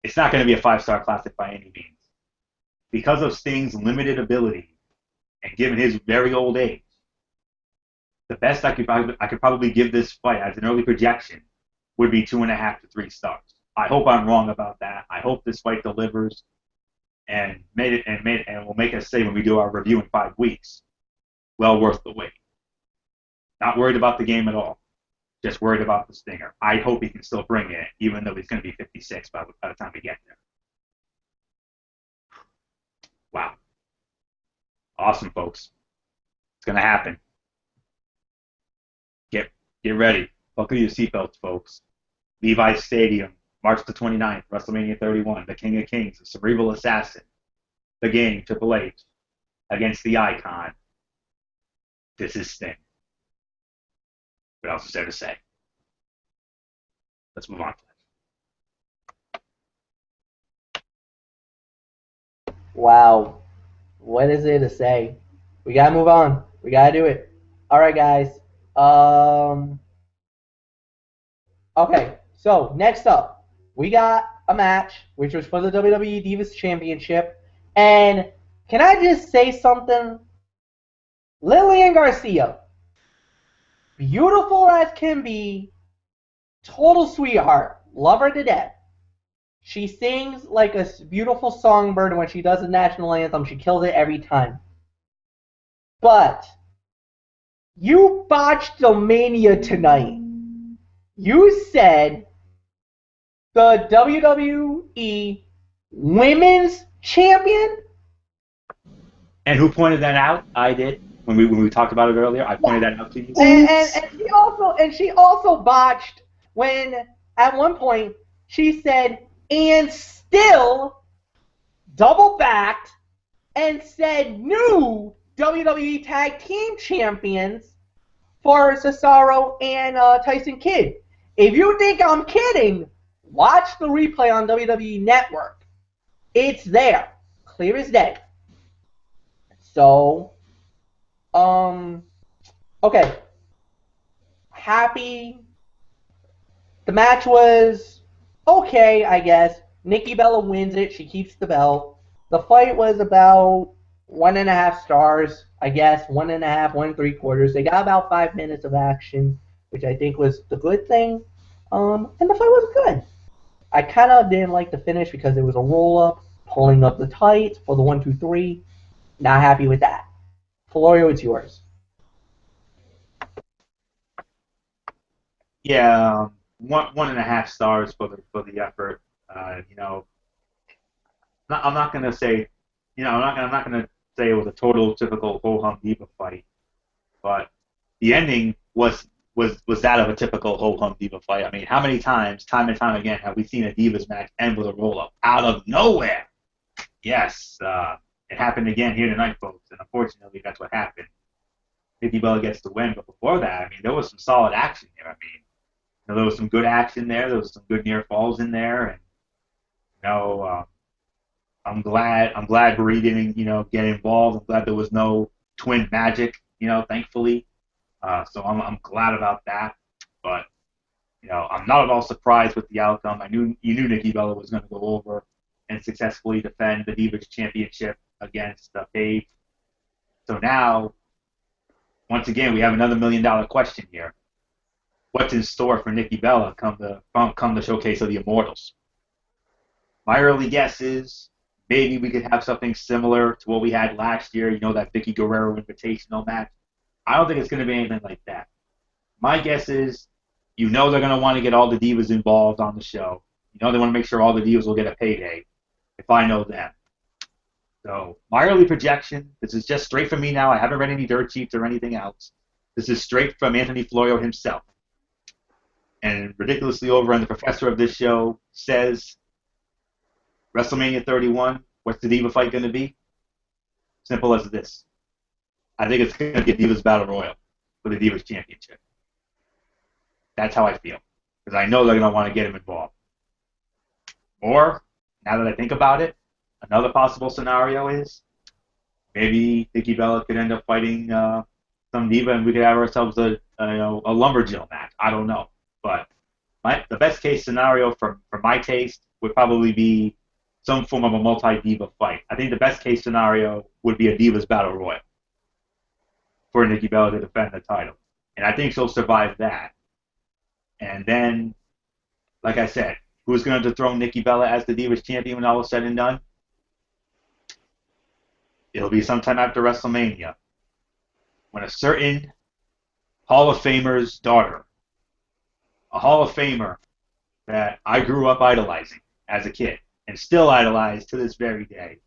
it's not going to be a 5-star classic by any means. Because of Sting's limited ability and given his very old age, the best I could probably give this fight as an early projection would be 2.5 to 3 stars. I hope I'm wrong about that. I hope this fight delivers and will make us say when we do our review in 5 weeks, well worth the wait. Not worried about the game at all. Just worried about the Stinger. I hope he can still bring it, even though he's going to be 56 by the time we get there. Wow. Awesome, folks. It's going to happen. Get ready. Buckle your seatbelts, folks. Levi's Stadium, March the 29th, WrestleMania 31, the King of Kings, the Cerebral Assassin, the Game, Triple H, against the Icon. This is Sting. What else is there to say? Let's move on. Wow. What is there to say? We gotta move on. We gotta do it. All right, guys. Okay. So next up, we got a match which was for the WWE Divas Championship, and can I just say something? Lillian Garcia, beautiful as can be, total sweetheart, love her to death. She sings like a beautiful songbird, and when she does the national anthem, she kills it every time. But you botched the Mania tonight. You said the WWE Women's Champion? And who pointed that out? I did. When we talked about it earlier, I pointed that out to you. And she also botched when at one point she said, and still double backed and said new WWE Tag Team Champions for Cesaro and Tyson Kidd. If you think I'm kidding, watch the replay on WWE Network. It's there, clear as day. So, okay. Happy. The match was okay, I guess. Nikki Bella wins it. She keeps the belt. The fight was about 1.5 stars, I guess. 1.5, 1.75. They got about 5 minutes of action, which I think was the good thing. And the fight was good. I kind of didn't like the finish because it was a roll-up, pulling up the tights for the 1, 2, 3. Not happy with that. Florio, it's yours. Yeah, 1.5 stars for the effort. I'm not gonna say, I'm not gonna say it was a total typical ho hum diva fight, but the ending was that of a typical ho hum diva fight. I mean, how many times, time and time again, have we seen a divas match end with a roll up out of nowhere? Yes, it happened again here tonight, folks, and unfortunately, that's what happened. Nikki Bella gets the win, but before that, I mean, there was some solid action here. I mean, there was some good action there. There was some good near falls in there, and I'm glad Bree didn't get involved. I'm glad there was no twin magic, thankfully. So I'm glad about that. But I'm not at all surprised with the outcome. You knew Nikki Bella was going to go over and successfully defend the Divas Championship against Paige. So now once again, we have another $1 million question here. What's in store for Nikki Bella come the showcase of the Immortals? My early guess is maybe we could have something similar to what we had last year, you know, that Vicky Guerrero Invitational match. I don't think it's going to be anything like that. My guess is, you know, they're going to want to get all the divas involved on the show. You know, they want to make sure all the divas will get a payday, if I know them. So my early projection, this is just straight from me now. I haven't read any dirt sheets or anything else. This is straight from Anthony Florio himself. And ridiculously over on the professor of this show says, WrestleMania 31, what's the Diva fight going to be? Simple as this. I think it's going to be a Divas Battle Royal for the Divas Championship. That's how I feel. Because I know they're going to want to get him involved. Or, now that I think about it, another possible scenario is maybe Nikki Bella could end up fighting some diva and we could have ourselves a lumberjill match. I don't know. But the best case scenario for my taste would probably be some form of a multi-diva fight. I think the best case scenario would be a Divas Battle Royal for Nikki Bella to defend the title. And I think she'll survive that. And then, like I said, who's going to dethrone Nikki Bella as the Divas Champion when all is said and done? It'll be sometime after WrestleMania, when a certain Hall of Famer's daughter, a Hall of Famer that I grew up idolizing as a kid, and still idolize to this very day.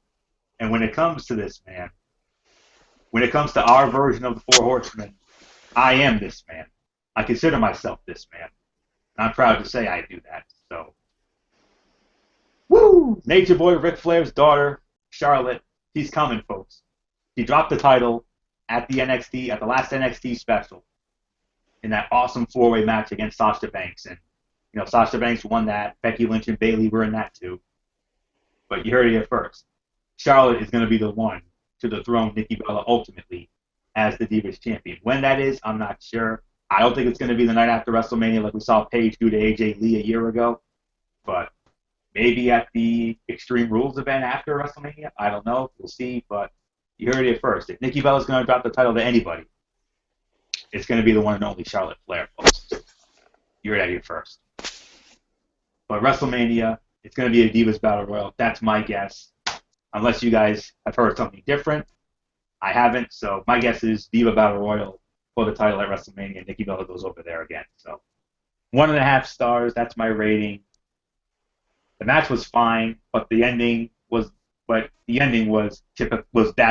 And when it comes to this man, when it comes to our version of the Four Horsemen, I am this man. I consider myself this man. And I'm proud to say I do that. So, woo! Nature Boy Ric Flair's daughter, Charlotte, she's coming, folks. She dropped the title at the last NXT special, in that awesome four-way match against Sasha Banks. And, you know, Sasha Banks won that. Becky Lynch and Bayley were in that too. But you heard it here first. Charlotte is going to be the one to dethrone Nikki Bella ultimately as the Divas Champion. When that is, I'm not sure. I don't think it's going to be the night after WrestleMania like we saw Paige do to AJ Lee a year ago. But maybe at the Extreme Rules event after WrestleMania. I don't know. We'll see. But you heard it here first. If Nikki Bella's going to drop the title to anybody, it's going to be the one and only Charlotte Flair, folks. You heard that here first. But WrestleMania, it's going to be a Divas Battle Royal. That's my guess. Unless you guys have heard something different. I haven't, so my guess is Diva Battle Royal for the title at WrestleMania, and Nikki Bella goes over there again. So 1.5 stars, that's my rating. The match was fine, but the ending was that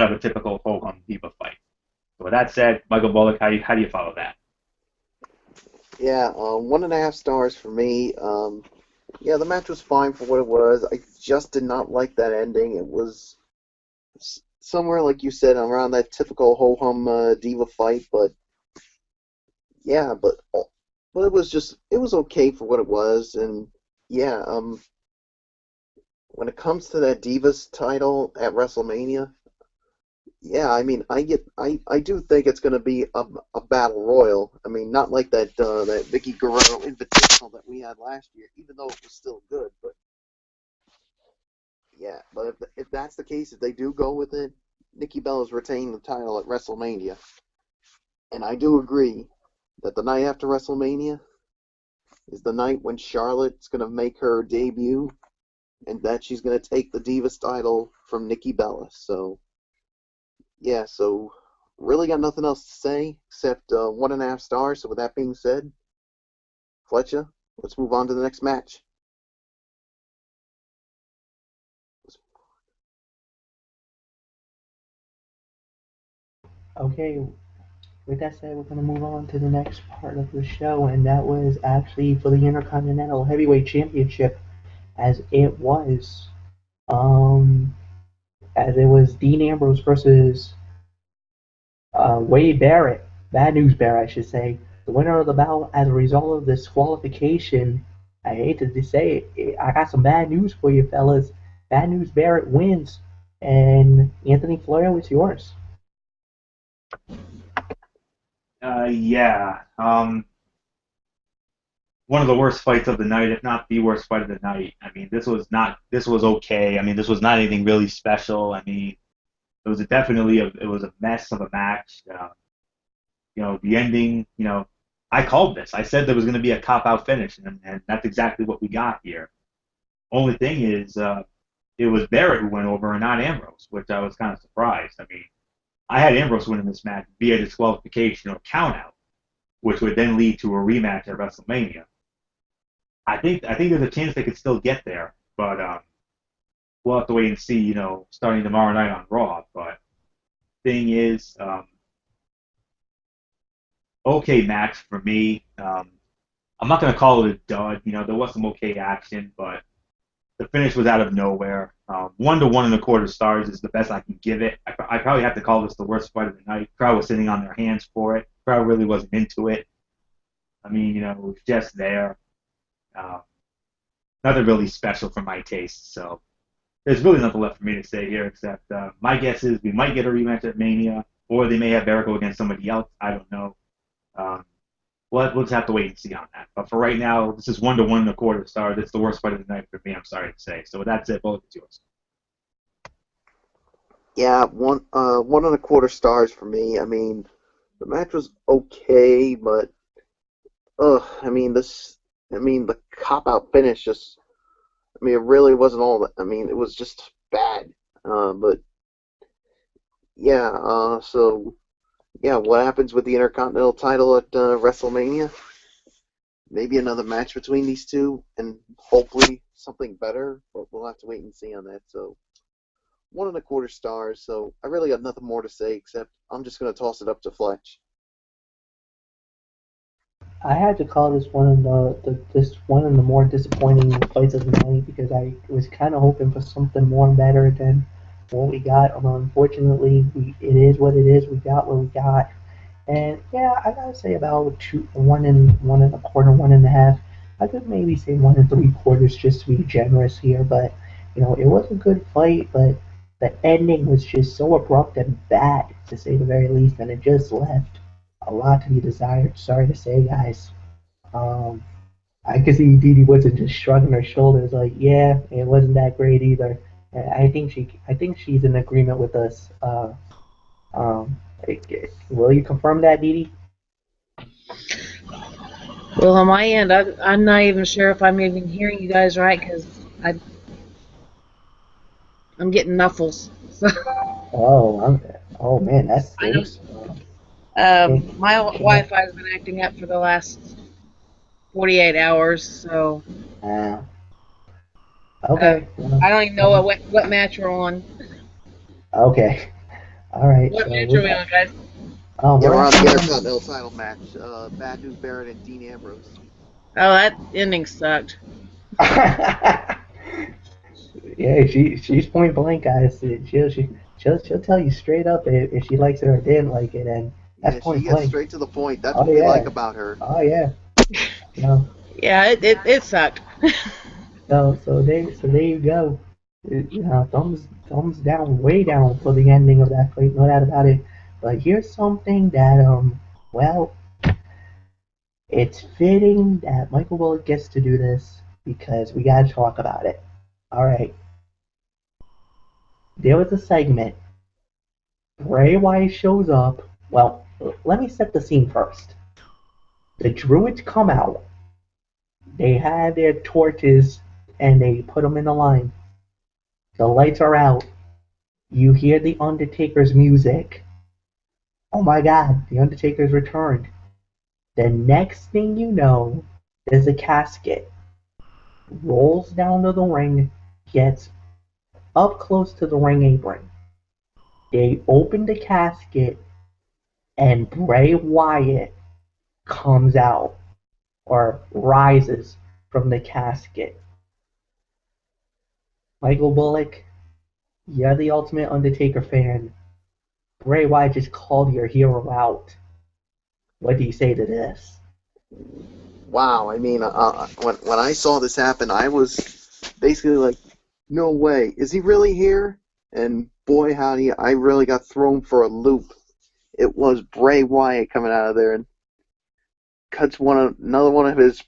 of a typical ho-hum diva fight. So with that said, Michael Bullock, how do you follow that? Yeah, 1.5 stars for me. Yeah, the match was fine for what it was. I just did not like that ending. It was somewhere, like you said, around that typical ho-hum diva fight. But yeah, but it was okay for what it was. And yeah, when it comes to that Divas title at WrestleMania, yeah, I mean, I do think it's going to be a battle royal. I mean, not like that Vicky Guerrero Invitational that we had last year, even though it was still good. But yeah, but if that's the case, if they do go with it, Nikki Bella's retaining the title at WrestleMania. And I do agree that the night after WrestleMania is the night when Charlotte's going to make her debut, and that she's going to take the Divas title from Nikki Bella. So yeah, so really got nothing else to say except 1.5 stars. So with that being said, Fletcher, let's move on to the next match. Okay, with that said, we're going to move on to the next part of the show, and that was actually for the Intercontinental Heavyweight Championship, as it was Dean Ambrose versus Wade Barrett, Bad News Barrett, I should say, the winner of the bout as a result of disqualification. I hate to say it, I got some bad news for you, fellas. Bad News Barrett wins, and Anthony Florio, it's yours. Yeah. One of the worst fights of the night, if not the worst fight of the night. I mean, this was okay. I mean, this was not anything really special. I mean, it was a mess of a match. the ending, I called this. I said there was going to be a cop-out finish, and that's exactly what we got here. Only thing is, it was Barrett who went over and not Ambrose, which I was kind of surprised. I mean, I had Ambrose winning this match via disqualification or countout, which would then lead to a rematch at WrestleMania. I think there's a chance they could still get there, but we'll have to wait and see, starting tomorrow night on Raw. But thing is, okay match for me. I'm not going to call it a dud. There was some okay action, but the finish was out of nowhere. 1 to 1.25 stars is the best I can give it. I probably have to call this the worst fight of the night. Crowd was sitting on their hands for it. Crowd really wasn't into it. I mean, it was just there. Nothing really special for my taste. So there's really nothing left for me to say here except my guess is we might get a rematch at Mania, or they may have Barrett go against somebody else. I don't know. We'll just have to wait and see on that. But for right now, this is 1 to 1.25 stars. It's the worst fight of the night for me, I'm sorry to say. So with that said, both of yours. Yeah, 1.25 stars for me. I mean, the match was okay, but the cop-out finish just, it really wasn't all that. It was just bad. But yeah, so yeah, what happens with the Intercontinental title at WrestleMania? Maybe another match between these two, and hopefully something better, but we'll have to wait and see on that. So 1.25 stars, so I really got nothing more to say except I'm just going to toss it up to Fletch. I had to call this one of the more disappointing fights of the night because I was kind of hoping for something more better than what we got. Unfortunately, it is what it is. We got what we got, and yeah, I gotta say about 1.25, 1.5. I could maybe say 1.75 just to be generous here, but it was a good fight, but the ending was just so abrupt and bad, to say the very least, and it just left a lot to be desired. Sorry to say, guys. I could see Dee Dee wasn't just shrugging her shoulders like, yeah, it wasn't that great either. And I think she's in agreement with us. Um, will you confirm that, Dee Dee? Well, on my end, I'm not even sure if I'm even hearing you guys right because I'm getting muffles. So Oh man, that I know stinks. Okay. my Wi-Fi has been acting up for the last 48 hours, so Uh, uh, okay. I don't even know what match we're on. Okay. All right. What So match are we on, guys? Yeah, we're we're on the actually Intercontinental title match. Bad News Barrett and Dean Ambrose. Oh, that ending sucked. Yeah, she's point blank, guys. She'll tell you straight up if she likes it or didn't like it, and that's Yeah, she point gets blank. straight to the point. That's Oh what we yeah. like about her. Oh yeah. No. Yeah, it sucked. So there you go. Thumbs down, way down for the ending of that fight, no doubt about it. But here's something that well, it's fitting that Michael Bullock gets to do this because we gotta talk about it. All right. There was a segment. Bray Wyatt shows up. Well, let me set the scene first. The Druids come out. They have their torches and they put them in a line. The lights are out. You hear the Undertaker's music. Oh my god, the Undertaker's returned. The next thing you know, there's a casket. Rolls down to the ring, gets up close to the ring apron. They open the casket, and Bray Wyatt comes out, or rises from the casket. Michael Bullock, you're the ultimate Undertaker fan. Bray Wyatt just called your hero out. What do you say to this? Wow, when I saw this happen, I was basically like, no way, is he really here? And boy, howdy, I really got thrown for a loop. It was Bray Wyatt coming out of there and cuts another one of his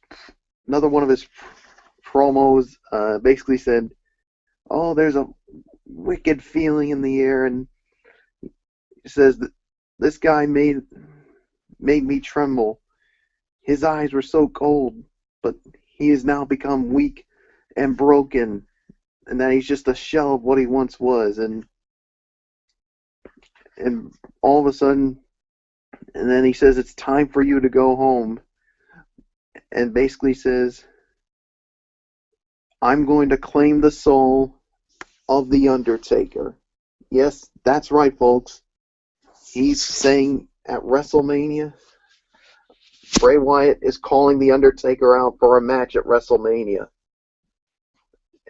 promos. Basically said, "Oh, there's a wicked feeling in the air," and he says that this guy made made me tremble. His eyes were so cold, but he has now become weak and broken, and that he's just a shell of what he once was. And all of a sudden, and then he says, it's time for you to go home, and basically says, I'm going to claim the soul of The Undertaker. Yes, that's right, folks. He's saying at WrestleMania, Bray Wyatt is calling The Undertaker out for a match at WrestleMania.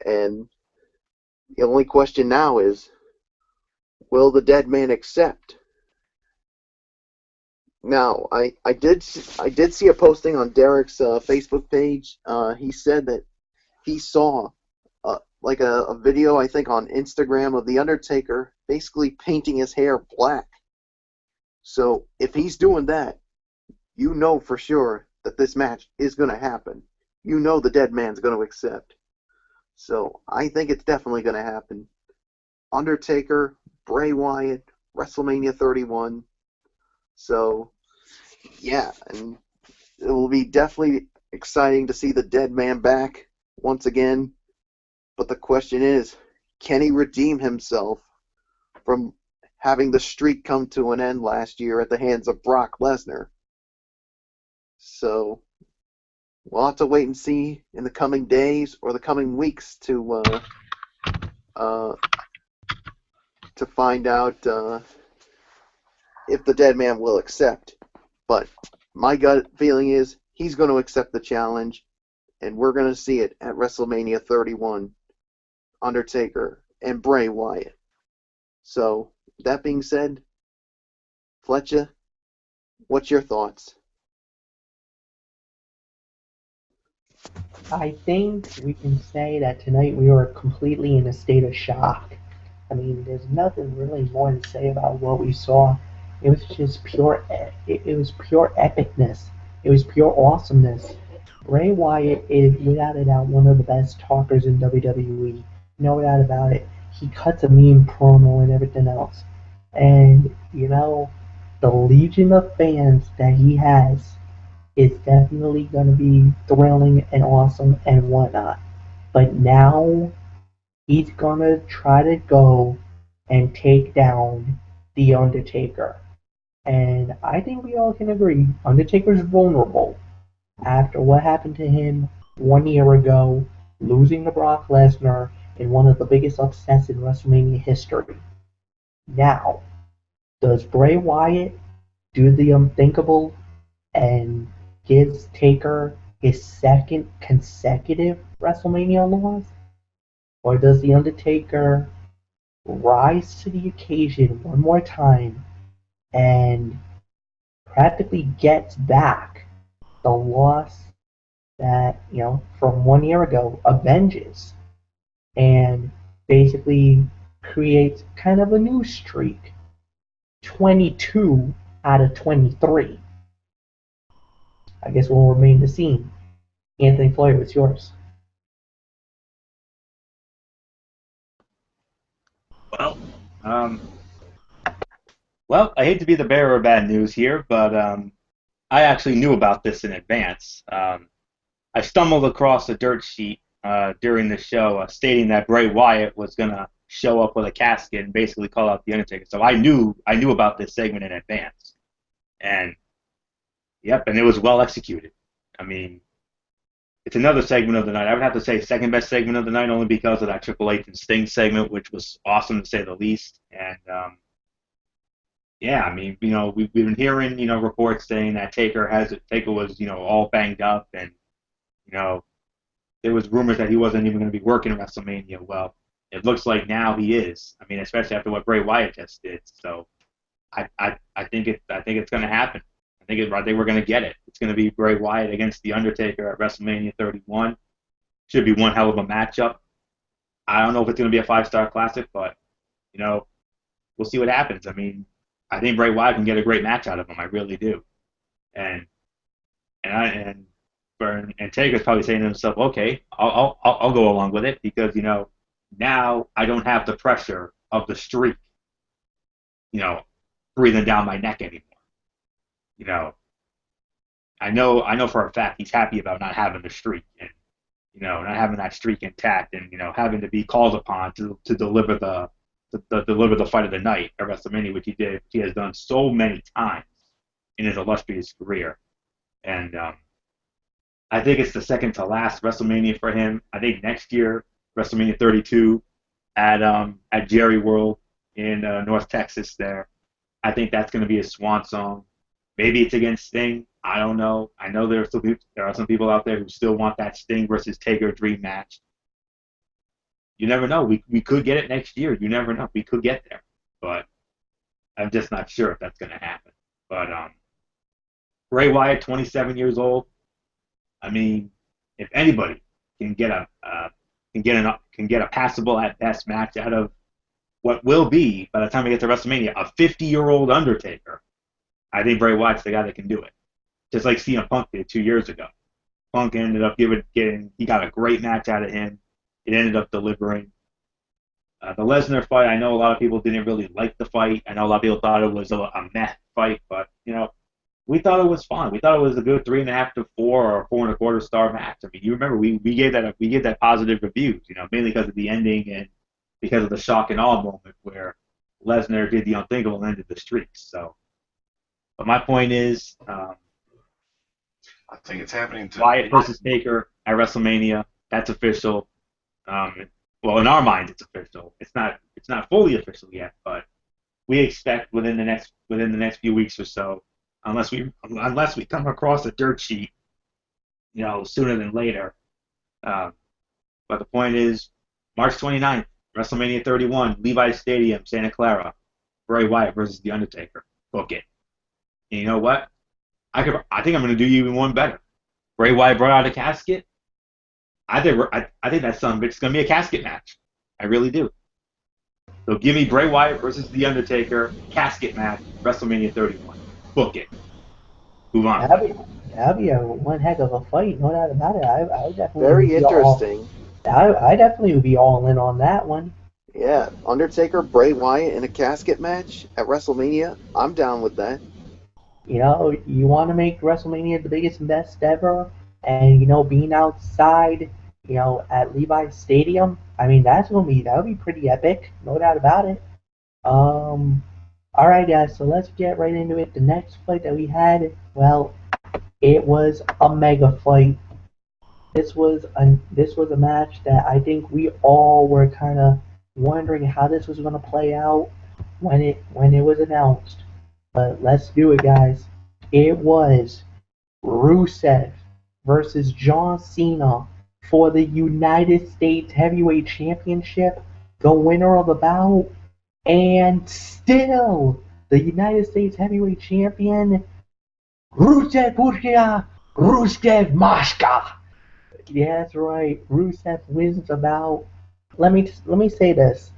And the only question now is, will the dead man accept? Now, I did see a posting on Derek's Facebook page. He said that he saw like a video, I think, on Instagram of The Undertaker basically painting his hair black. So if he's doing that, you know for sure that this match is going to happen. You know the dead man's going to accept. So I think it's definitely going to happen. Undertaker, Bray Wyatt, WrestleMania 31. So, yeah, and it will be definitely exciting to see the dead man back once again. But the question is, can he redeem himself from having the streak come to an end last year at the hands of Brock Lesnar? So, we'll have to wait and see in the coming days or the coming weeks to find out if the dead man will accept. But my gut feeling is he's going to accept the challenge, and we're going to see it at WrestleMania 31, Undertaker and Bray Wyatt. So, that being said, Fletcher, what's your thoughts? I think we can say that tonight we were completely in a state of shock. I mean, there's nothing really more to say about what we saw. It was just pure. It was pure epicness. It was pure awesomeness. Bray Wyatt is without a doubt one of the best talkers in WWE. No doubt about it. He cuts a mean promo and everything else. And you know, the legion of fans that he has is definitely going to be thrilling and awesome and whatnot. But now he's going to try to go and take down The Undertaker. And I think we all can agree, Undertaker's vulnerable. After what happened to him 1 year ago, losing to Brock Lesnar in one of the biggest upsets in WrestleMania history. Now, does Bray Wyatt do the unthinkable and gives Taker his second consecutive WrestleMania loss? Or does The Undertaker rise to the occasion one more time and practically gets back the loss that, you know, from 1 year ago, avenges and basically creates kind of a new streak, 22 out of 23. I guess we'll remain to see. Anthony Floyd, what's yours? Well, well, I hate to be the bearer of bad news here, but I actually knew about this in advance. I stumbled across a dirt sheet during the show stating that Bray Wyatt was going to show up with a casket and basically call out The Undertaker. So I knew about this segment in advance. And, yep, and it was well executed. I mean, it's another segment of the night. I would have to say second best segment of the night only because of that Triple H and Sting segment, which was awesome to say the least. And, yeah, I mean, you know, we've been hearing, you know, reports saying that Taker was, you know, all banged up, and, you know, there was rumors that he wasn't even going to be working WrestleMania. Well, it looks like now he is. I mean, especially after what Bray Wyatt just did. So, I think it's going to happen. I think we're going to get it. It's going to be Bray Wyatt against The Undertaker at WrestleMania 31. Should be one hell of a matchup. I don't know if it's going to be a 5-star classic, but, you know, we'll see what happens. I mean, I think Bray Wyatt can get a great match out of him. I really do. And Taker's probably saying to himself, okay, I'll go along with it because, you know, now I don't have the pressure of the streak, you know, breathing down my neck anymore. You know, I know for a fact he's happy about not having the streak and not having that streak intact and having to be called upon to deliver deliver the fight of the night at WrestleMania, which he has done so many times in his illustrious career. And I think it's the second to last WrestleMania for him. I think next year, WrestleMania 32 at Jerry World in North Texas there, I think that's going to be his swan song. Maybe it's against Sting. I don't know. I know there are some people out there who still want that Sting versus Taker dream match. You never know. We could get it next year. You never know. We could get there. But I'm just not sure if that's going to happen. But Bray Wyatt, 27 years old. I mean, if anybody can get a passable at best match out of what will be, by the time we get to WrestleMania, a 50-year-old Undertaker, I think Bray Wyatt's the guy that can do it. Just like CM Punk did 2 years ago. Punk ended up he got a great match out of him. It ended up delivering. The Lesnar fight, I know a lot of people didn't really like the fight. I know a lot of people thought it was a meh fight, but we thought it was fun. We thought it was a good 3.5 to 4 or 4.25 star match. I mean, you remember we gave that positive reviews, mainly because of the ending and because of the shock and awe moment where Lesnar did the unthinkable and ended the streak. So, but my point is, I think it's happening too. Wyatt versus Taker at WrestleMania. That's official. Well, in our minds, it's official. It's not fully official yet, but we expect within the next few weeks or so, unless we come across a dirt sheet, sooner than later. But the point is, March 29th, WrestleMania 31, Levi's Stadium, Santa Clara, Bray Wyatt versus The Undertaker. Book it. And you know what? I think I'm going to do you even one better. Bray Wyatt brought out a casket. I think that son of a bitch is going to be a casket match. I really do. So give me Bray Wyatt versus The Undertaker, casket match, WrestleMania 31. Book it. Move on. That'd be one heck of a fight, no doubt about it. I would definitely Very interesting. I definitely would be all in on that one. Yeah, Undertaker, Bray Wyatt in a casket match at WrestleMania. I'm down with that. You want to make WrestleMania the biggest and best ever, and being outside, at Levi's Stadium. I mean, that would be pretty epic, no doubt about it. All right, guys. So let's get right into it. The next fight that we had, well, it was a mega fight. This was a match that I think we all were kind of wondering how this was going to play out when it was announced. But let's do it, guys. It was Rusev versus John Cena for the United States Heavyweight Championship. The winner of the bout, and still the United States Heavyweight Champion, Rusev Pushka, Rusev Mashka. Yeah, that's right. Rusev wins the bout. Let me say this.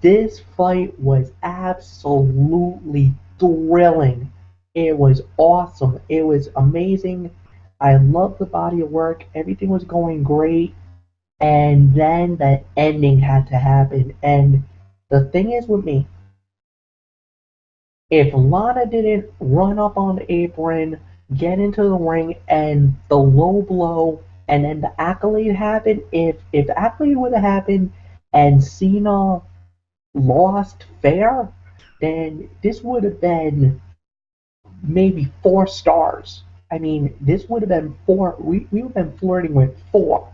This fight was absolutely thrilling. It was awesome. It was amazing. I loved the body of work. Everything was going great. And then the ending had to happen. And the thing is with me, if Lana didn't run up on the apron, get into the ring, and the low blow, and then the accolade happened, if the accolade would have happened and Cena lost fair, then this would have been maybe 4 stars. I mean, this would have been 4. We would have been flirting with 4.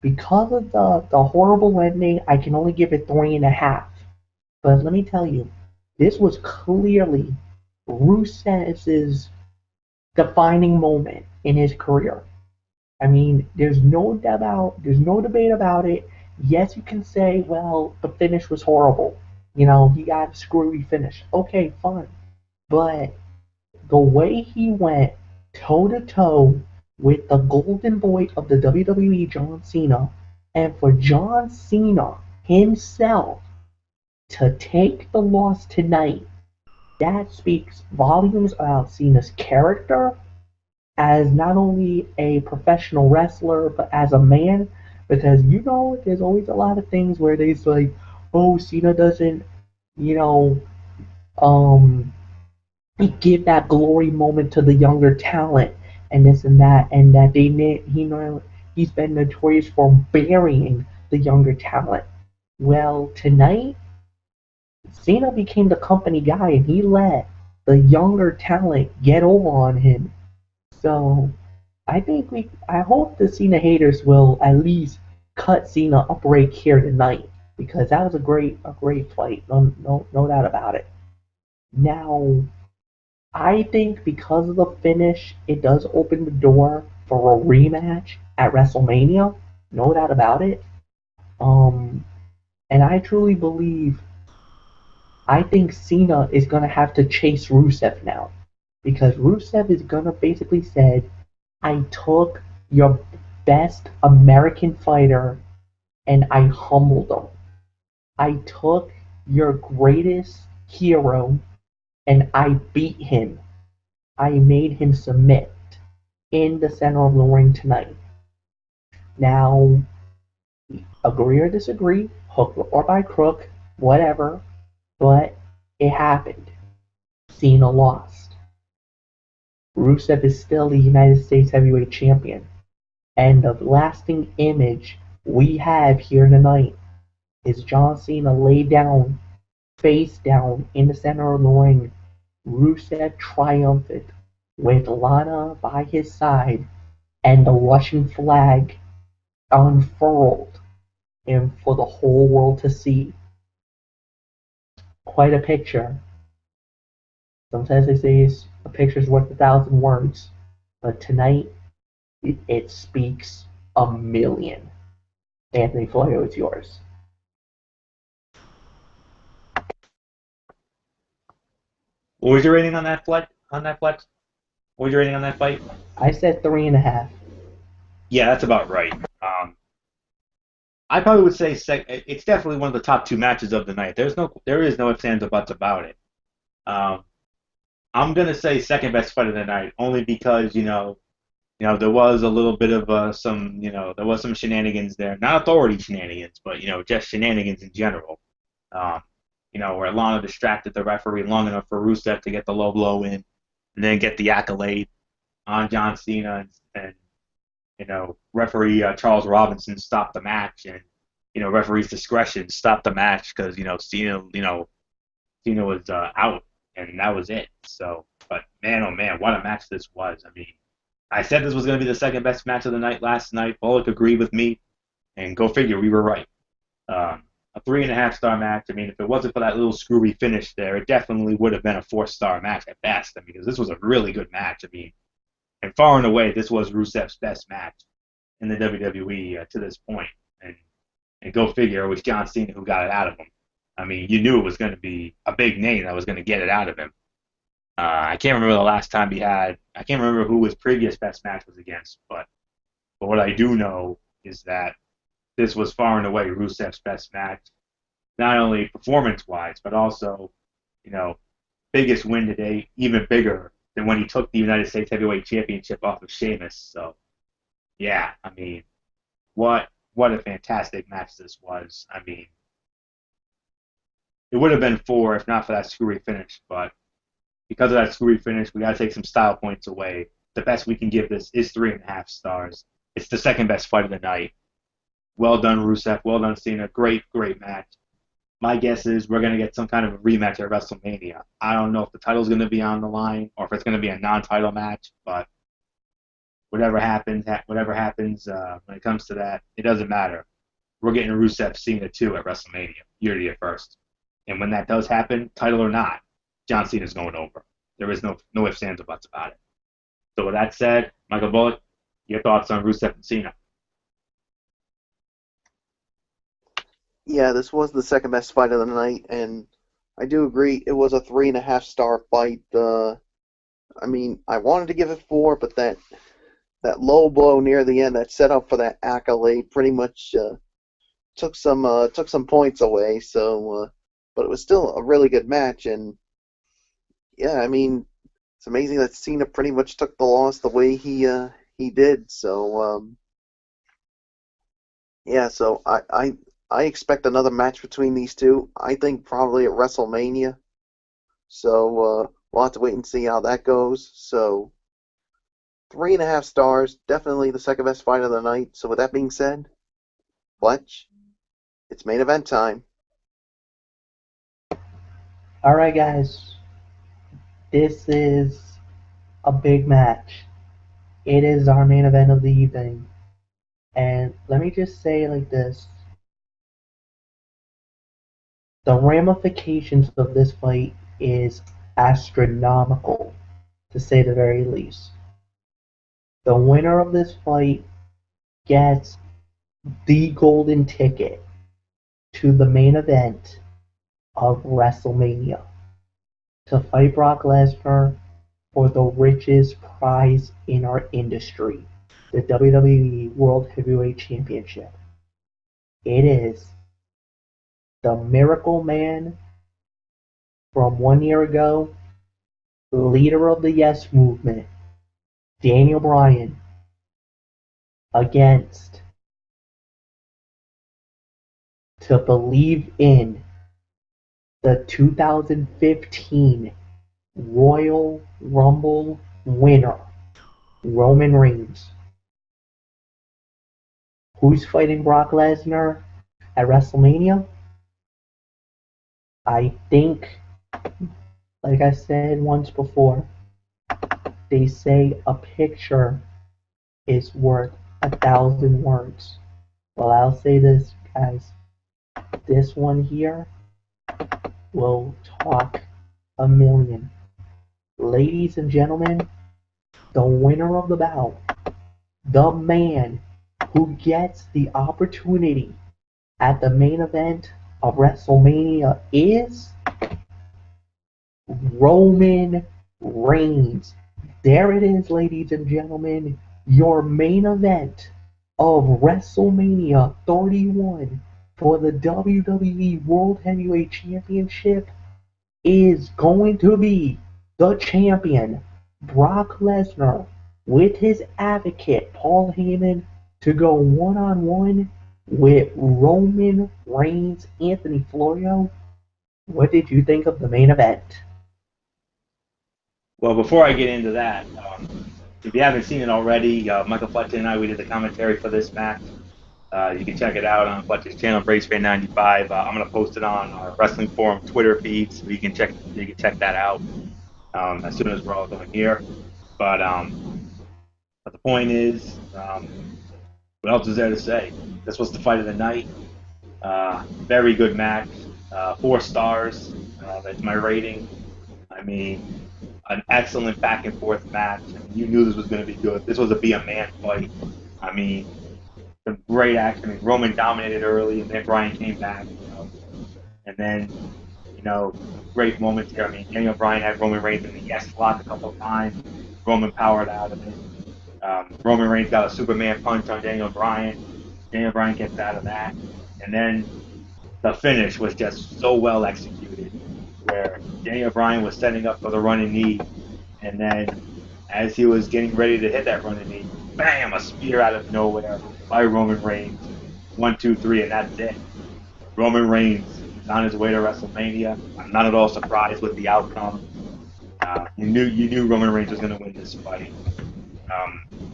Because of the horrible ending, I can only give it 3.5. But let me tell you, this was clearly Rusev's defining moment in his career. I mean, there's no debate about it. Yes, you can say, well, the finish was horrible. He got a screwy finish. Okay, fine. But the way he went toe-to-toe with the golden boy of the WWE, John Cena, and for John Cena himself to take the loss tonight, that speaks volumes about Cena's character as not only a professional wrestler, but as a man, because there's always a lot of things where they say, oh, Cena doesn't, he give that glory moment to the younger talent and this and that he's been notorious for burying the younger talent. Well, tonight Cena became the company guy and he let the younger talent get over on him. So I hope the Cena haters will at least cut Cena a break here tonight because that was a great fight, no doubt about it. Now, I think because of the finish, it does open the door for a rematch at WrestleMania, no doubt about it. Um, and I truly believe I think Cena is gonna have to chase Rusev now because Rusev is gonna basically said, I took your best American fighter and I humbled him. I took your greatest hero and I beat him. I made him submit in the center of the ring tonight. Now, agree or disagree, hook or by crook, whatever, but it happened. Cena lost. Rusev is still the United States Heavyweight Champion. And the lasting image we have here tonight is John Cena laid down, face down in the center of the ring. Rusev triumphant with Lana by his side and the Russian flag unfurled and for the whole world to see. Quite a picture. Sometimes they say a picture's worth 1,000 words, but tonight it speaks a million. Anthony Florio, it's yours. What was your rating on that flex? What was your rating on that fight? I said 3.5. Yeah, that's about right. I probably would say it's definitely one of the top two matches of the night. There is no ifs, ands, or buts about it. Um, I'm gonna say second best fight of the night only because there was a little bit of there was some shenanigans there, not authority shenanigans, but just shenanigans in general. Um, where Lana distracted the referee long enough for Rusev to get the low blow in, and then get the accolade on John Cena, and referee Charles Robinson stopped the match, and referee's discretion stopped the match because Cena was out, and that was it. So, but man, oh man, what a match this was! I mean, I said this was going to be the second best match of the night last night. Bullock agreed with me, and go figure, we were right. A 3.5-star match. I mean, if it wasn't for that little screwy finish there, it definitely would have been a 4-star match at best. I mean, because this was a really good match. I mean, and far and away, this was Rusev's best match in the WWE to this point. And go figure, it was John Cena who got it out of him. I mean, you knew it was going to be a big name that was going to get it out of him. I can't remember the last time he had. I can't remember who his previous best match was against, but what I do know is that this was far and away Rusev's best match, not only performance-wise, but also, biggest win today, even bigger than when he took the United States Heavyweight Championship off of Sheamus. So, yeah, I mean, what a fantastic match this was. I mean, it would have been 4 if not for that screwy finish, but because of that screwy finish, we got to take some style points away. The best we can give this is 3.5 stars. It's the second best fight of the night. Well done, Rusev. Well done, Cena. Great, great match. My guess is we're going to get some kind of a rematch at WrestleMania. I don't know if the title's going to be on the line or if it's going to be a non-title match, but whatever happens when it comes to that, it doesn't matter. We're getting Rusev Cena 2 at WrestleMania, year to year first. And when that does happen, title or not, John Cena's going over. There is no ifs, ands, or buts about it. So with that said, Michael Bullock, your thoughts on Rusev and Cena? Yeah, this was the second best fight of the night, and I do agree it was a 3.5-star fight. I mean, I wanted to give it 4, but that low blow near the end, that set up for that accolade, pretty much took some points away. So, but it was still a really good match, and yeah, I mean, it's amazing that Cena pretty much took the loss the way he did. So, yeah, so I expect another match between these two. I think probably at WrestleMania. So we'll have to wait and see how that goes. So 3.5 stars, definitely the second best fight of the night. So with that being said, Fletch, it's main event time. Alright, guys. This is a big match. It is our main event of the evening. And let me just say it like this. The ramifications of this fight is astronomical, to say the very least. The winner of this fight gets the golden ticket to the main event of WrestleMania to fight Brock Lesnar for the richest prize in our industry, the WWE World Heavyweight Championship. It is the Miracle Man from 1 year ago, leader of the Yes Movement, Daniel Bryan, against To Believe In, the 2015 Royal Rumble winner, Roman Reigns. Who's fighting Brock Lesnar at WrestleMania? I think, like I said once before, they say a picture is worth 1,000 words. Well, I'll say this, guys. This one here will talk 1,000,000. Ladies and gentlemen, the winner of the bout, the man who gets the opportunity at the main event of WrestleMania is Roman Reigns. There it is, ladies and gentlemen. Your main event of WrestleMania 31 for the WWE World Heavyweight Championship is going to be the champion, Brock Lesnar, with his advocate, Paul Heyman, to go one-on-one with Roman Reigns. Anthony Florio, what did you think of the main event? Well, before I get into that, if you haven't seen it already, Michael Fletcher and I, we did the commentary for this match. You can check it out on Fletcher's channel, BraceFan95. I'm going to post it on our Wrestling Forum Twitter feed, so you can check that out as soon as we're all done here. But the point is, what else is there to say? This was the fight of the night. Very good match. 4 stars. That's my rating. I mean, an excellent back and forth match. I mean, you knew this was going to be good. This was a be-a-man fight. I mean, some great action. I mean, Roman dominated early, and then Bryan came back. And then, great moments here. I mean, Daniel Bryan had Roman Reigns in the yes lock a couple of times. Roman powered out of it. Roman Reigns got a Superman punch on Daniel Bryan. Daniel Bryan gets out of that. And then the finish was just so well executed, where Daniel Bryan was setting up for the running knee, and then as he was getting ready to hit that running knee, bam, a spear out of nowhere by Roman Reigns. 1, 2, 3, and that's it. Roman Reigns is on his way to WrestleMania. I'm not at all surprised with the outcome. You knew Roman Reigns was going to win this fight.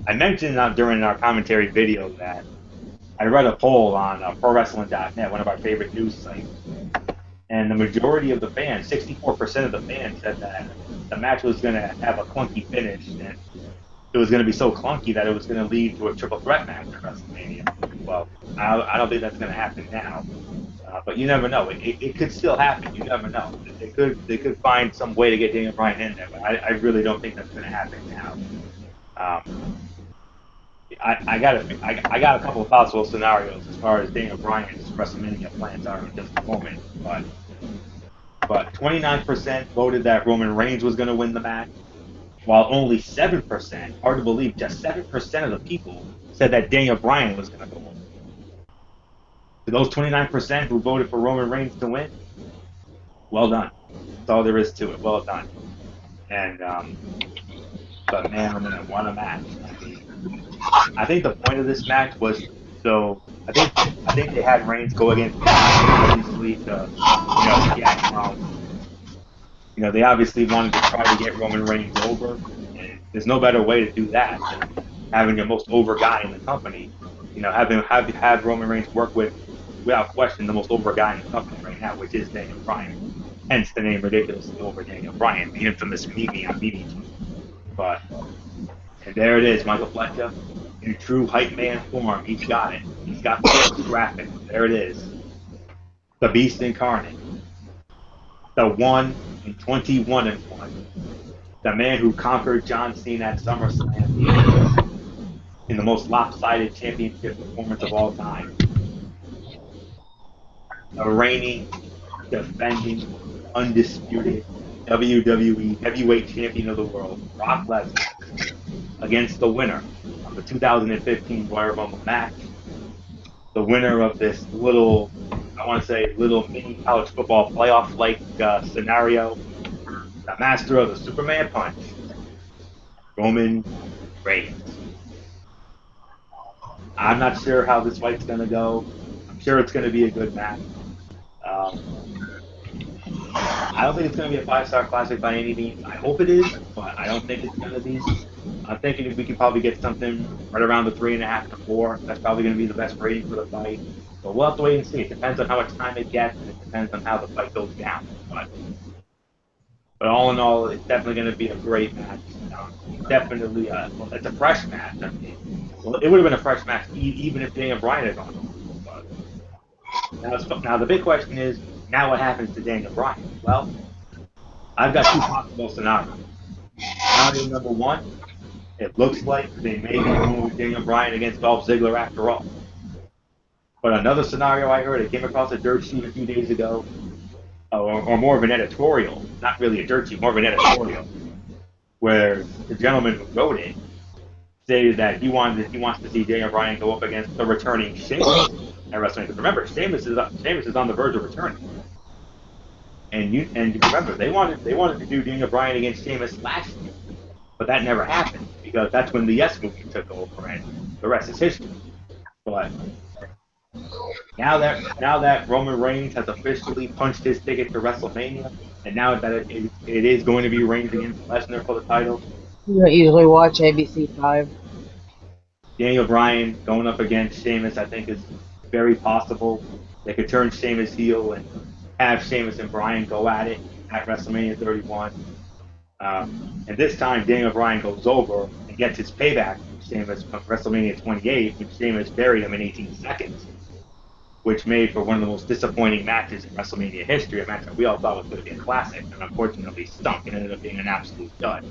I mentioned during our commentary video that I read a poll on ProWrestling.net, one of our favorite news sites, and the majority of the fans, 64% of the fans, said that the match was going to have a clunky finish, and it was going to be so clunky that it was going to lead to a triple threat match at WrestleMania. Well, I don't think that's going to happen now, but you never know. It could still happen. You never know. They could find some way to get Daniel Bryan in there, but I really don't think that's going to happen now. I got a couple of possible scenarios as far as Daniel Bryan's WrestleMania plans are in just a moment, but 29% voted that Roman Reigns was going to win the match, while only 7%, hard to believe, just 7% of the people said that Daniel Bryan was going to go win. To those 29% who voted for Roman Reigns to win, well done. That's all there is to it. Well done. And but man, what a match! I think the point of this match was I think they had Reigns go against obviously to get You know, they obviously wanted to try to get Roman Reigns over, and there's no better way to do that than having your most over guy in the company. You know, have Roman Reigns work with, without question, the most over guy in the company right now, which is Daniel Bryan. Hence the name ridiculously over Daniel Bryan, the infamous Mimi on Mimi. But and there it is, Michael Fletcher, in true hype man form. He's got it. He's got the graphic. There it is, the Beast incarnate, the 1 in 21 and 1, the man who conquered John Cena at SummerSlam in the most lopsided championship performance of all time. The reigning, defending, undisputed WWE Heavyweight Champion of the world, Brock Lesnar, against the winner of the 2015 Royal Rumble match, the winner of this little, I want to say, little mini college football playoff-like scenario, the master of the Superman Punch, Roman Reigns. I'm not sure how this fight's going to go. I'm sure it's going to be a good match. I don't think it's going to be a 5-star classic by any means. I hope it is, but I don't think it's going to be. I'm thinking we can probably get something right around the 3.5 to 4. That's probably going to be the best rating for the fight. But we'll have to wait and see. It depends on how much time it gets, and it depends on how the fight goes down. But all in all, it's definitely going to be a great match. Definitely, it's a fresh match. I mean, well, it would have been a fresh match even if Daniel Bryan had gone. But now the big question is, now what happens to Daniel Bryan? Well, I've got two possible scenarios. Scenario number one, it looks like they may be going with Daniel Bryan against Dolph Ziggler after all. But another scenario I heard, I came across a dirt sheet a few days ago, or more of an editorial, not really a dirt sheet, more of an editorial, where the gentleman who wrote it stated that he wants to see Daniel Bryan go up against the returning Sheamus at WrestleMania. Because remember, Sheamus is on the verge of returning. And you remember, they wanted to do Daniel Bryan against Sheamus last year, but that never happened because that's when the Yes Movement took over, and the rest is history. But now that Roman Reigns has officially punched his ticket to WrestleMania, and now that it is going to be Reigns against Lesnar for the title, You don't usually watch ABC 5. Daniel Bryan going up against Sheamus, I think, is very possible. They could turn Sheamus heel and have Sheamus and Bryan go at it at WrestleMania 31. And this time, Daniel Bryan goes over and gets his payback from Sheamus from WrestleMania 28, when Sheamus buried him in 18 seconds, which made for one of the most disappointing matches in WrestleMania history, a match that we all thought was going to be a classic, and unfortunately stunk and ended up being an absolute dud.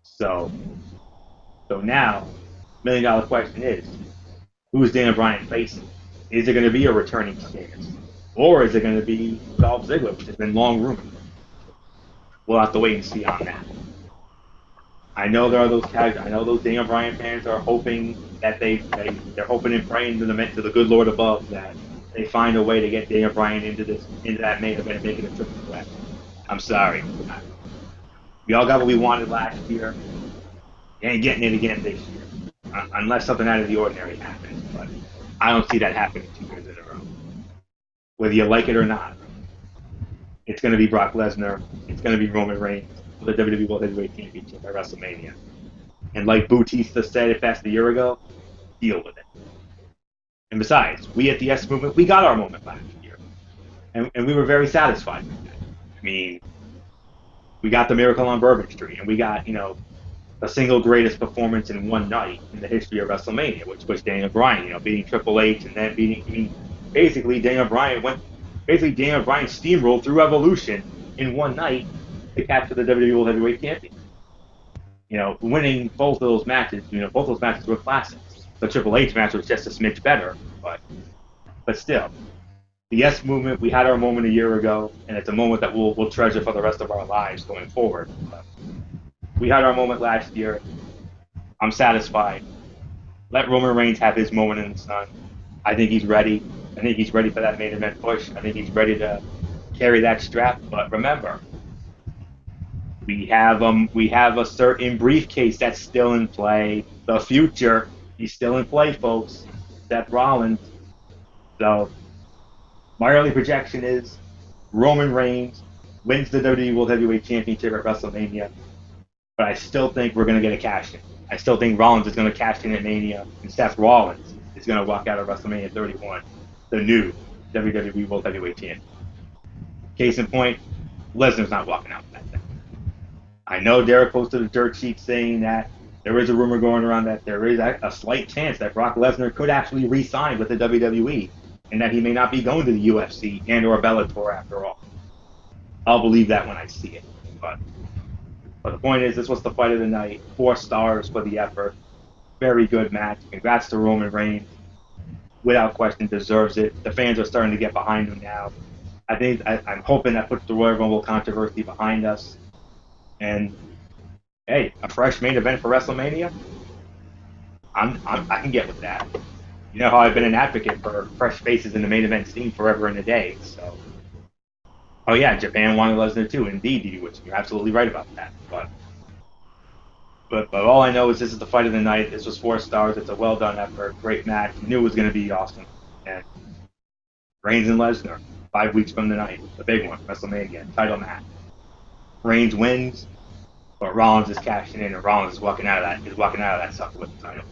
So now, $1 million question is, who's Daniel Bryan facing? Is it going to be a returning Sheamus? Or is it going to be Dolph Ziggler, which has been long rumored? We'll have to wait and see on that. I know there are those Daniel Bryan fans are hoping that they're hoping and praying to the good Lord above that they find a way to get Daniel Bryan into that main event and make it a triple threat. I'm sorry. We all got what we wanted last year. You ain't getting it again this year, unless something out of the ordinary happens. But I don't see that happening 2 years in a row. Whether you like it or not, it's going to be Brock Lesnar. It's going to be Roman Reigns for the WWE World Heavyweight Championship at WrestleMania. And like Bautista said it past a year ago, deal with it. And besides, we at the S Movement, we got our moment last year. And we were very satisfied with that. I mean, we got the Miracle on Bourbon Street, and we got, the single greatest performance in one night in the history of WrestleMania, which was Daniel Bryan, beating Triple H and then basically Daniel Bryan steamrolled through Evolution in one night to capture the WWE World Heavyweight Champion. Winning both of those matches, both those matches were classics. The Triple H match was just a smidge better, but still. The Yes Movement, we had our moment a year ago, and it's a moment that we'll treasure for the rest of our lives going forward. But we had our moment last year. I'm satisfied. Let Roman Reigns have his moment in the sun. I think he's ready. I think he's ready for that main event push. I think he's ready to carry that strap. But remember, we have a certain briefcase that's still in play. The future, he's still in play, folks. Seth Rollins. So my early projection is Roman Reigns wins the WWE World Heavyweight Championship at WrestleMania, but I still think we're going to get a cash in. I still think Rollins is going to cash in at Mania, and Seth Rollins is going to walk out of WrestleMania 31, the new WWE World Heavyweight Champion. Case in point, Lesnar's not walking out that day. I know Derek posted a dirt sheet saying that there is a rumor going around that there is a slight chance that Brock Lesnar could actually re-sign with the WWE, and that he may not be going to the UFC and or Bellator after all. I'll believe that when I see it. But the point is, this was the fight of the night. 4 stars for the effort. Very good match. Congrats to Roman Reigns. Without question, deserves it. The fans are starting to get behind him now. I'm hoping that puts the Royal Rumble controversy behind us. And hey, a fresh main event for WrestleMania. I can get with that. You know how I've been an advocate for fresh faces in the main event scene forever and a day. So, oh yeah, Japan wanted Lesnar too. Indeed, you're absolutely right about that. But all I know is this is the fight of the night. This was 4 stars. It's a well done effort. Great match. Knew it was going to be awesome. And Reigns and Lesnar, 5 weeks from tonight, the big one, WrestleMania title match. Reigns wins, but Rollins is cashing in, and Rollins is walking out of that sucker with the title.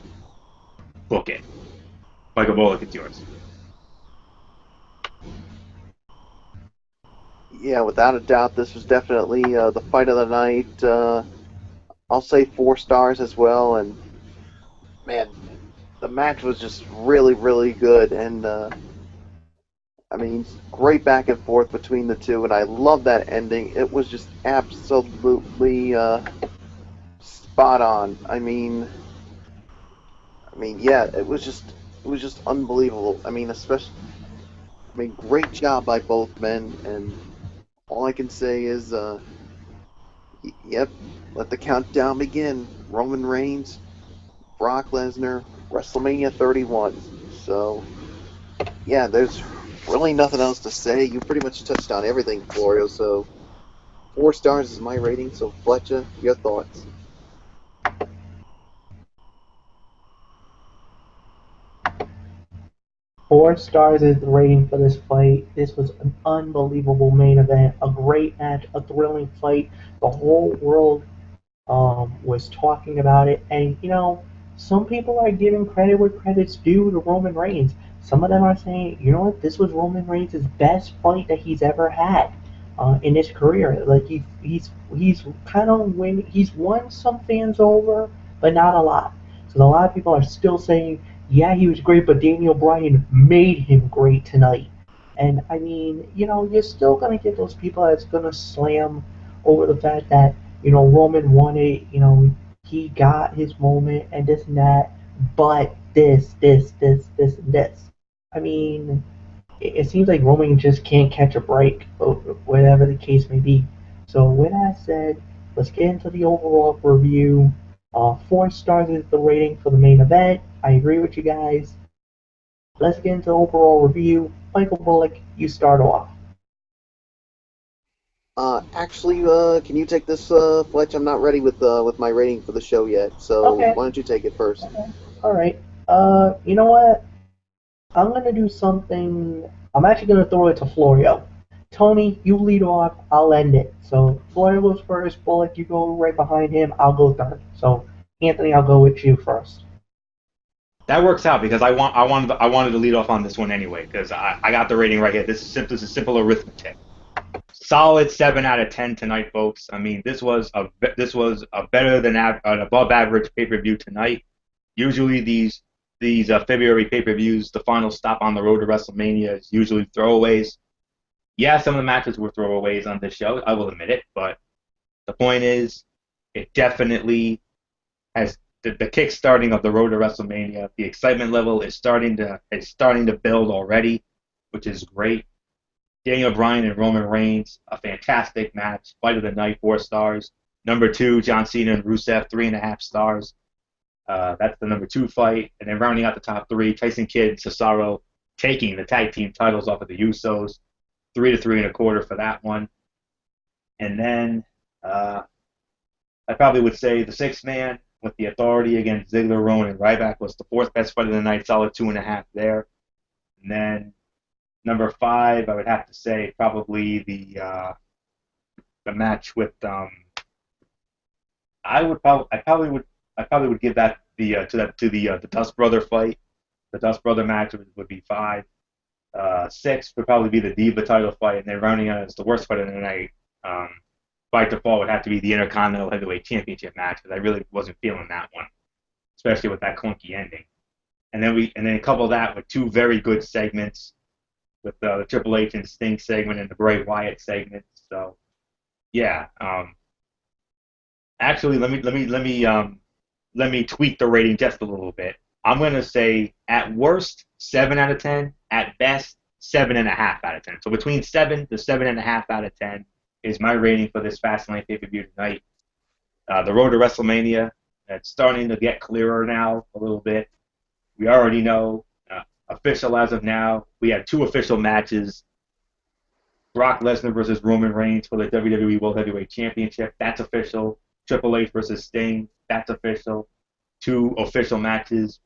Book it. Michael Bullock, it's yours. Yeah, without a doubt, this was definitely the fight of the night. I'll say 4 stars as well, and man, the match was just really, really good, and I mean, great back and forth between the two, and I love that ending. It was just absolutely spot on. I mean, yeah, it was just unbelievable. I mean, great job by both men, and all I can say is, yep, let the countdown begin. Roman Reigns, Brock Lesnar, WrestleMania 31. So, yeah, there's really nothing else to say. You pretty much touched on everything, Florio. So, 4 stars is my rating. So, Fletcher, your thoughts? Four stars is the rating for this fight. This was an unbelievable main event, a great match, a thrilling fight. The whole world was talking about it, and some people are giving credit where credit's due to Roman Reigns. Some of them are saying, you know what, this was Roman Reigns' best fight that he's ever had in his career. Like he's kind of he's won some fans over, but not a lot. So a lot of people are still saying, yeah, he was great, but Daniel Bryan made him great tonight. And I mean, you're still gonna get those people that's gonna slam over the fact that Roman won it. He got his moment and this and that, but this, and this. I mean, it seems like Roman just can't catch a break, whatever the case may be. So with that said, let's get into the overall review. 4 stars is the rating for the main event. I agree with you guys. Let's get into the overall review. Michael Bullock, you start off. Actually, can you take this, Fletch? I'm not ready with my rating for the show yet, so Okay. why don't you take it first? Okay. All right. You know what? I'm gonna do something. I'm actually gonna throw it to Florio. Tony, you lead off. I'll end it. So Florio goes first. Bullock, you go right behind him. I'll go third. So Anthony, I'll go with you first. That works out because I wanted to lead off on this one anyway because I got the rating right here. This is simple arithmetic. Solid 7 out of 10 tonight, folks. I mean, this was a better than an above average pay-per-view tonight. Usually these February pay-per-views, the final stop on the road to WrestleMania is usually throwaways. Yeah, some of the matches were throwaways on this show, I will admit it, but the point is, it definitely has the kick-starting of the road to WrestleMania. The excitement level is starting to build already, which is great. Daniel Bryan and Roman Reigns, a fantastic match. Fight of the night, 4 stars. Number 2, John Cena and Rusev, 3.5 stars. That's the number 2 fight. And then rounding out the top 3, Tyson Kidd, Cesaro taking the tag team titles off of the Usos, 3 to 3.25 for that one. And then I probably would say the 6th man with the Authority against Ziggler, Rowan, and Ryback was the 4th best fight of the night, solid 2.5 there. And then number 5, I would have to say probably the the match with I probably would give that the Dust Brother fight. The Dust Brother match would be 5. 6 would probably be the Diva title fight, and then rounding out as the worst fight of the night, by default would have to be the Intercontinental Heavyweight Championship match, because I really wasn't feeling that one, especially with that clunky ending. And then couple that with 2 very good segments, with the Triple H and Sting segment and the Bray Wyatt segment. So, yeah. Actually, let me tweak the rating just a little bit. I'm gonna say at worst 7 out of 10, at best 7.5 out of 10. So between 7 to 7.5 out of 10 is my rating for this Fastlane pay-per-view tonight. The road to WrestleMania, it's starting to get clearer now a little bit. We already know, official as of now, we have 2 official matches. Brock Lesnar versus Roman Reigns for the WWE World Heavyweight Championship. That's official. Triple H versus Sting. That's official. 2 official matches.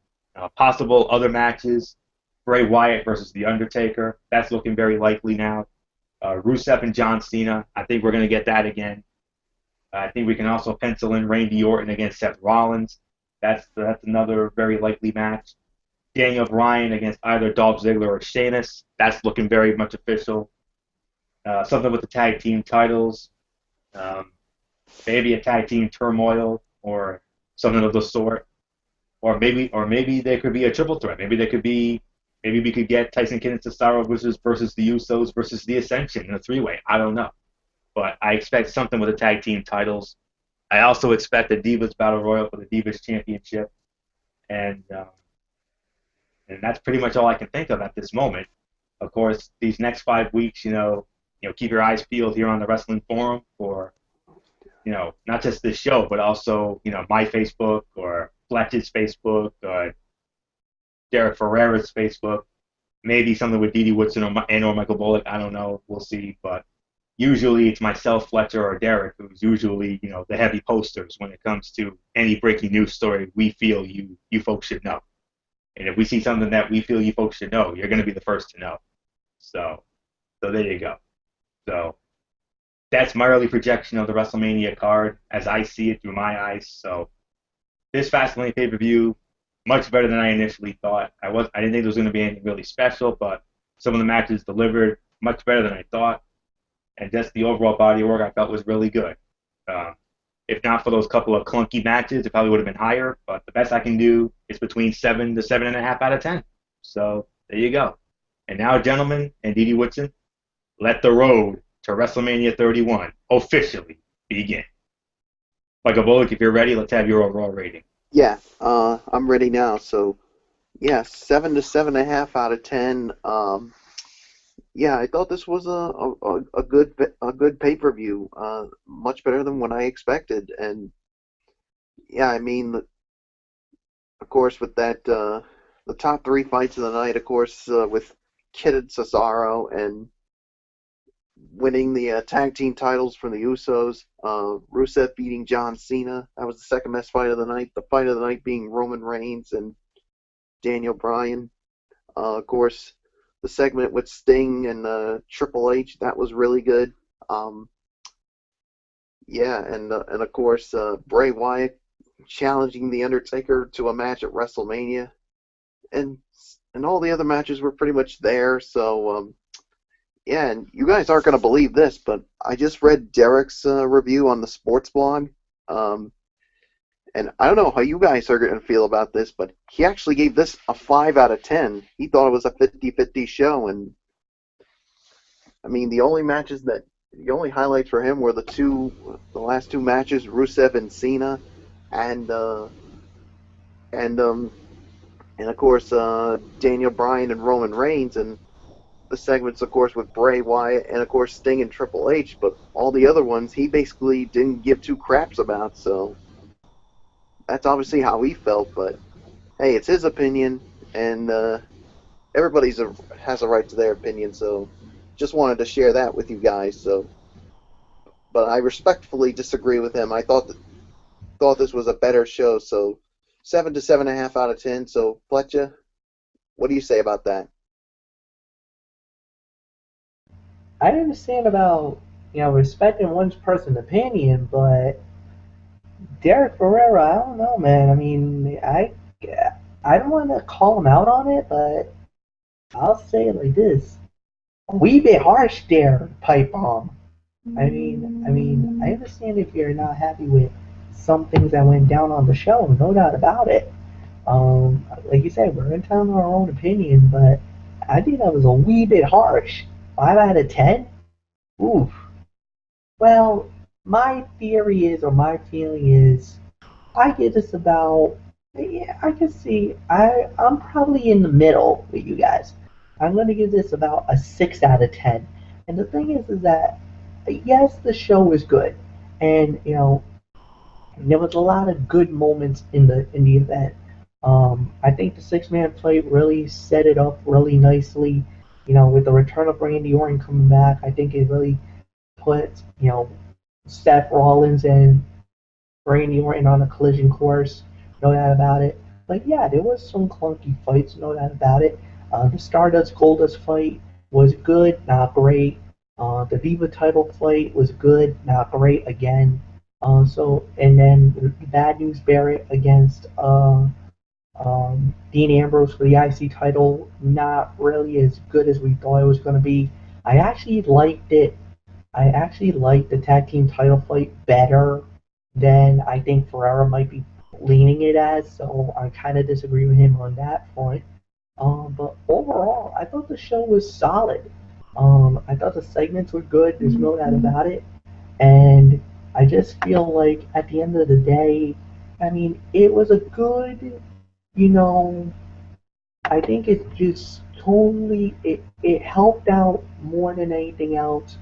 Possible other matches. Bray Wyatt versus The Undertaker. That's looking very likely now. Rusev and John Cena. I think we're going to get that again. I think we can also pencil in Randy Orton against Seth Rollins. That's another very likely match. Daniel Bryan against either Dolph Ziggler or Sheamus. That's looking very much official. Something with the tag team titles. Maybe a tag team turmoil or something of the sort. Or maybe there could be a triple threat. Maybe we could get Tyson Kidd and Cesaro versus the Usos versus the Ascension in a 3-way. I don't know. But I expect something with the tag team titles. I also expect a Divas Battle Royal for the Divas Championship. And that's pretty much all I can think of at this moment. Of course, these next 5 weeks, keep your eyes peeled here on the Wrestling Forum for, not just this show, but also, my Facebook or Fletch's Facebook or Derek Ferrera's Facebook. Maybe something with Didi Woodson or Michael Bullock. I don't know. We'll see. But usually it's myself, Fletcher, or Derek who's usually, the heavy posters when it comes to any breaking news story we feel you folks should know. And if we see something that we feel you folks should know, you're going to be the first to know. So there you go. So that's my early projection of the WrestleMania card as I see it through my eyes. So this Fastlane pay-per-view, much better than I initially thought. I didn't think there was going to be anything really special, but some of the matches delivered much better than I thought. And just the overall body of work I felt was really good. If not for those couple of clunky matches, it probably would have been higher. But the best I can do is between 7 to 7.5 out of 10. So there you go. And now, gentlemen, and Didi Woodson, let the road to WrestleMania 31 officially begin. Michael Bullock, if you're ready, let's have your overall rating. Yeah, I'm ready now. So, yeah, 7 to 7.5 out of 10. Yeah, I thought this was a good pay-per-view, much better than what I expected. And yeah, I mean, of course, with that the top 3 fights of the night, of course, with Kidd and Cesaro and winning the tag team titles from the Usos, Rusev beating John Cena. That was the second best fight of the night. The fight of the night being Roman Reigns and Daniel Bryan. Of course, the segment with Sting and Triple H, that was really good. Yeah, and of course, Bray Wyatt challenging The Undertaker to a match at WrestleMania. And all the other matches were pretty much there, so yeah, and you guys aren't going to believe this, but I just read Derek's review on the sports blog, and I don't know how you guys are going to feel about this, but he actually gave this a 5 out of 10. He thought it was a 50-50 show, and I mean, the only highlights for him were the last 2 matches, Rusev and Cena, and of course Daniel Bryan and Roman Reigns, and the segments, of course, with Bray Wyatt and, of course, Sting and Triple H, but all the other ones he basically didn't give 2 craps about, so that's obviously how he felt, but hey, it's his opinion, and everybody has a right to their opinion, so just wanted to share that with you guys, so. But I respectfully disagree with him. I thought this was a better show, so 7 to 7.5 out of 10, so Fletcher, what do you say about that? I understand about, respecting one person's opinion, but Derek Ferrera, I don't know, man. I mean, I don't want to call him out on it, but I'll say it like this: a wee bit harsh there, pipe bomb. I understand if you're not happy with some things that went down on the show, no doubt about it. Like you said, we're entitled to our own opinion, but I think that was a wee bit harsh. 5 out of 10? Oof. Well, my theory is, or my feeling is, I give this about, yeah, I can see, I'm probably in the middle with you guys. I'm going to give this about a 6 out of 10. And the thing is that, yes, the show was good. And, there was a lot of good moments in the event. I think the six-man fight really set it up really nicely. With the return of Randy Orton coming back, I think it really put, Seth Rollins and Randy Orton on a collision course, no doubt about it. But yeah, there was some clunky fights, no doubt about it. The Stardust Goldust fight was good, not great. The Diva title fight was good, not great again. And then Bad News Barrett against Dean Ambrose for the IC title, not really as good as we thought it was going to be. I actually liked it. I actually liked the tag team title fight better than I think Ferrera might be leaning it as, so I kind of disagree with him on that front. But overall, I thought the show was solid. I thought the segments were good, there's no doubt about it. And I just feel like at the end of the day, I mean, it was a good, I think it's just totally, it helped out more than anything else.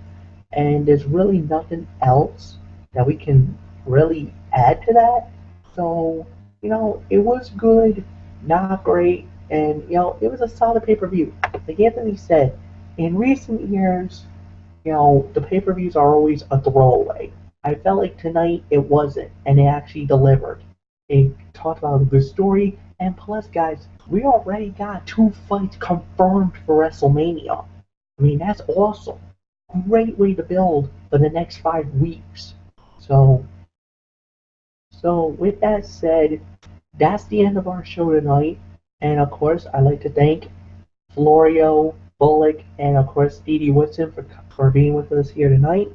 And there's really nothing else that we can really add to that. So, it was good, not great, and, it was a solid pay-per-view. Like Anthony said, in recent years, the pay-per-views are always a throwaway. I felt like tonight it wasn't, and it actually delivered. It talked about a good story, and plus, guys, we already got 2 fights confirmed for WrestleMania. I mean, that's awesome. Great way to build for the next 5 weeks. So with that said, that's the end of our show tonight. And of course, I'd like to thank Florio, Bullock, and of course Stevie Woodson for being with us here tonight.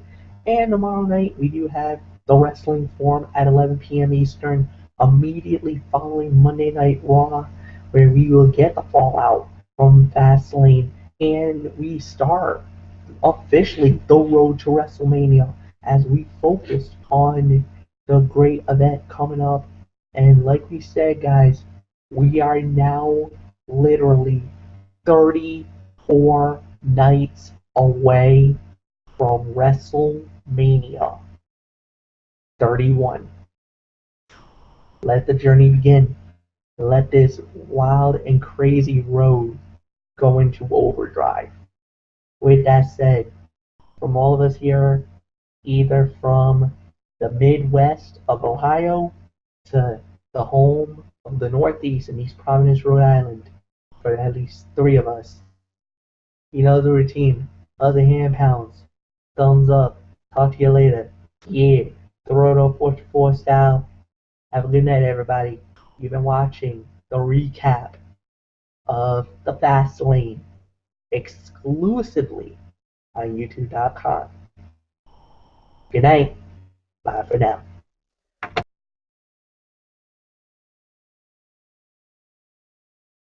And tomorrow night we do have the Wrestling Forum at 11 p.m. Eastern, immediately following Monday Night Raw, where we will get the fallout from Fastlane, and we start officially the road to WrestleMania as we focus on the great event coming up. And like we said, guys, we are now literally 34 nights away from WrestleMania 31. Let the journey begin. Let this wild and crazy road go into overdrive. With that said, from all of us here, either from the Midwest of Ohio to the home of the Northeast in East Providence, Rhode Island, for at least 3 of us, you know the routine. Other hand pounds, thumbs up, talk to you later. Yeah, Toronto 44 style. Have a good night, everybody. You've been watching the recap of the Fast Lane exclusively on YouTube.com. Good night. Bye for now.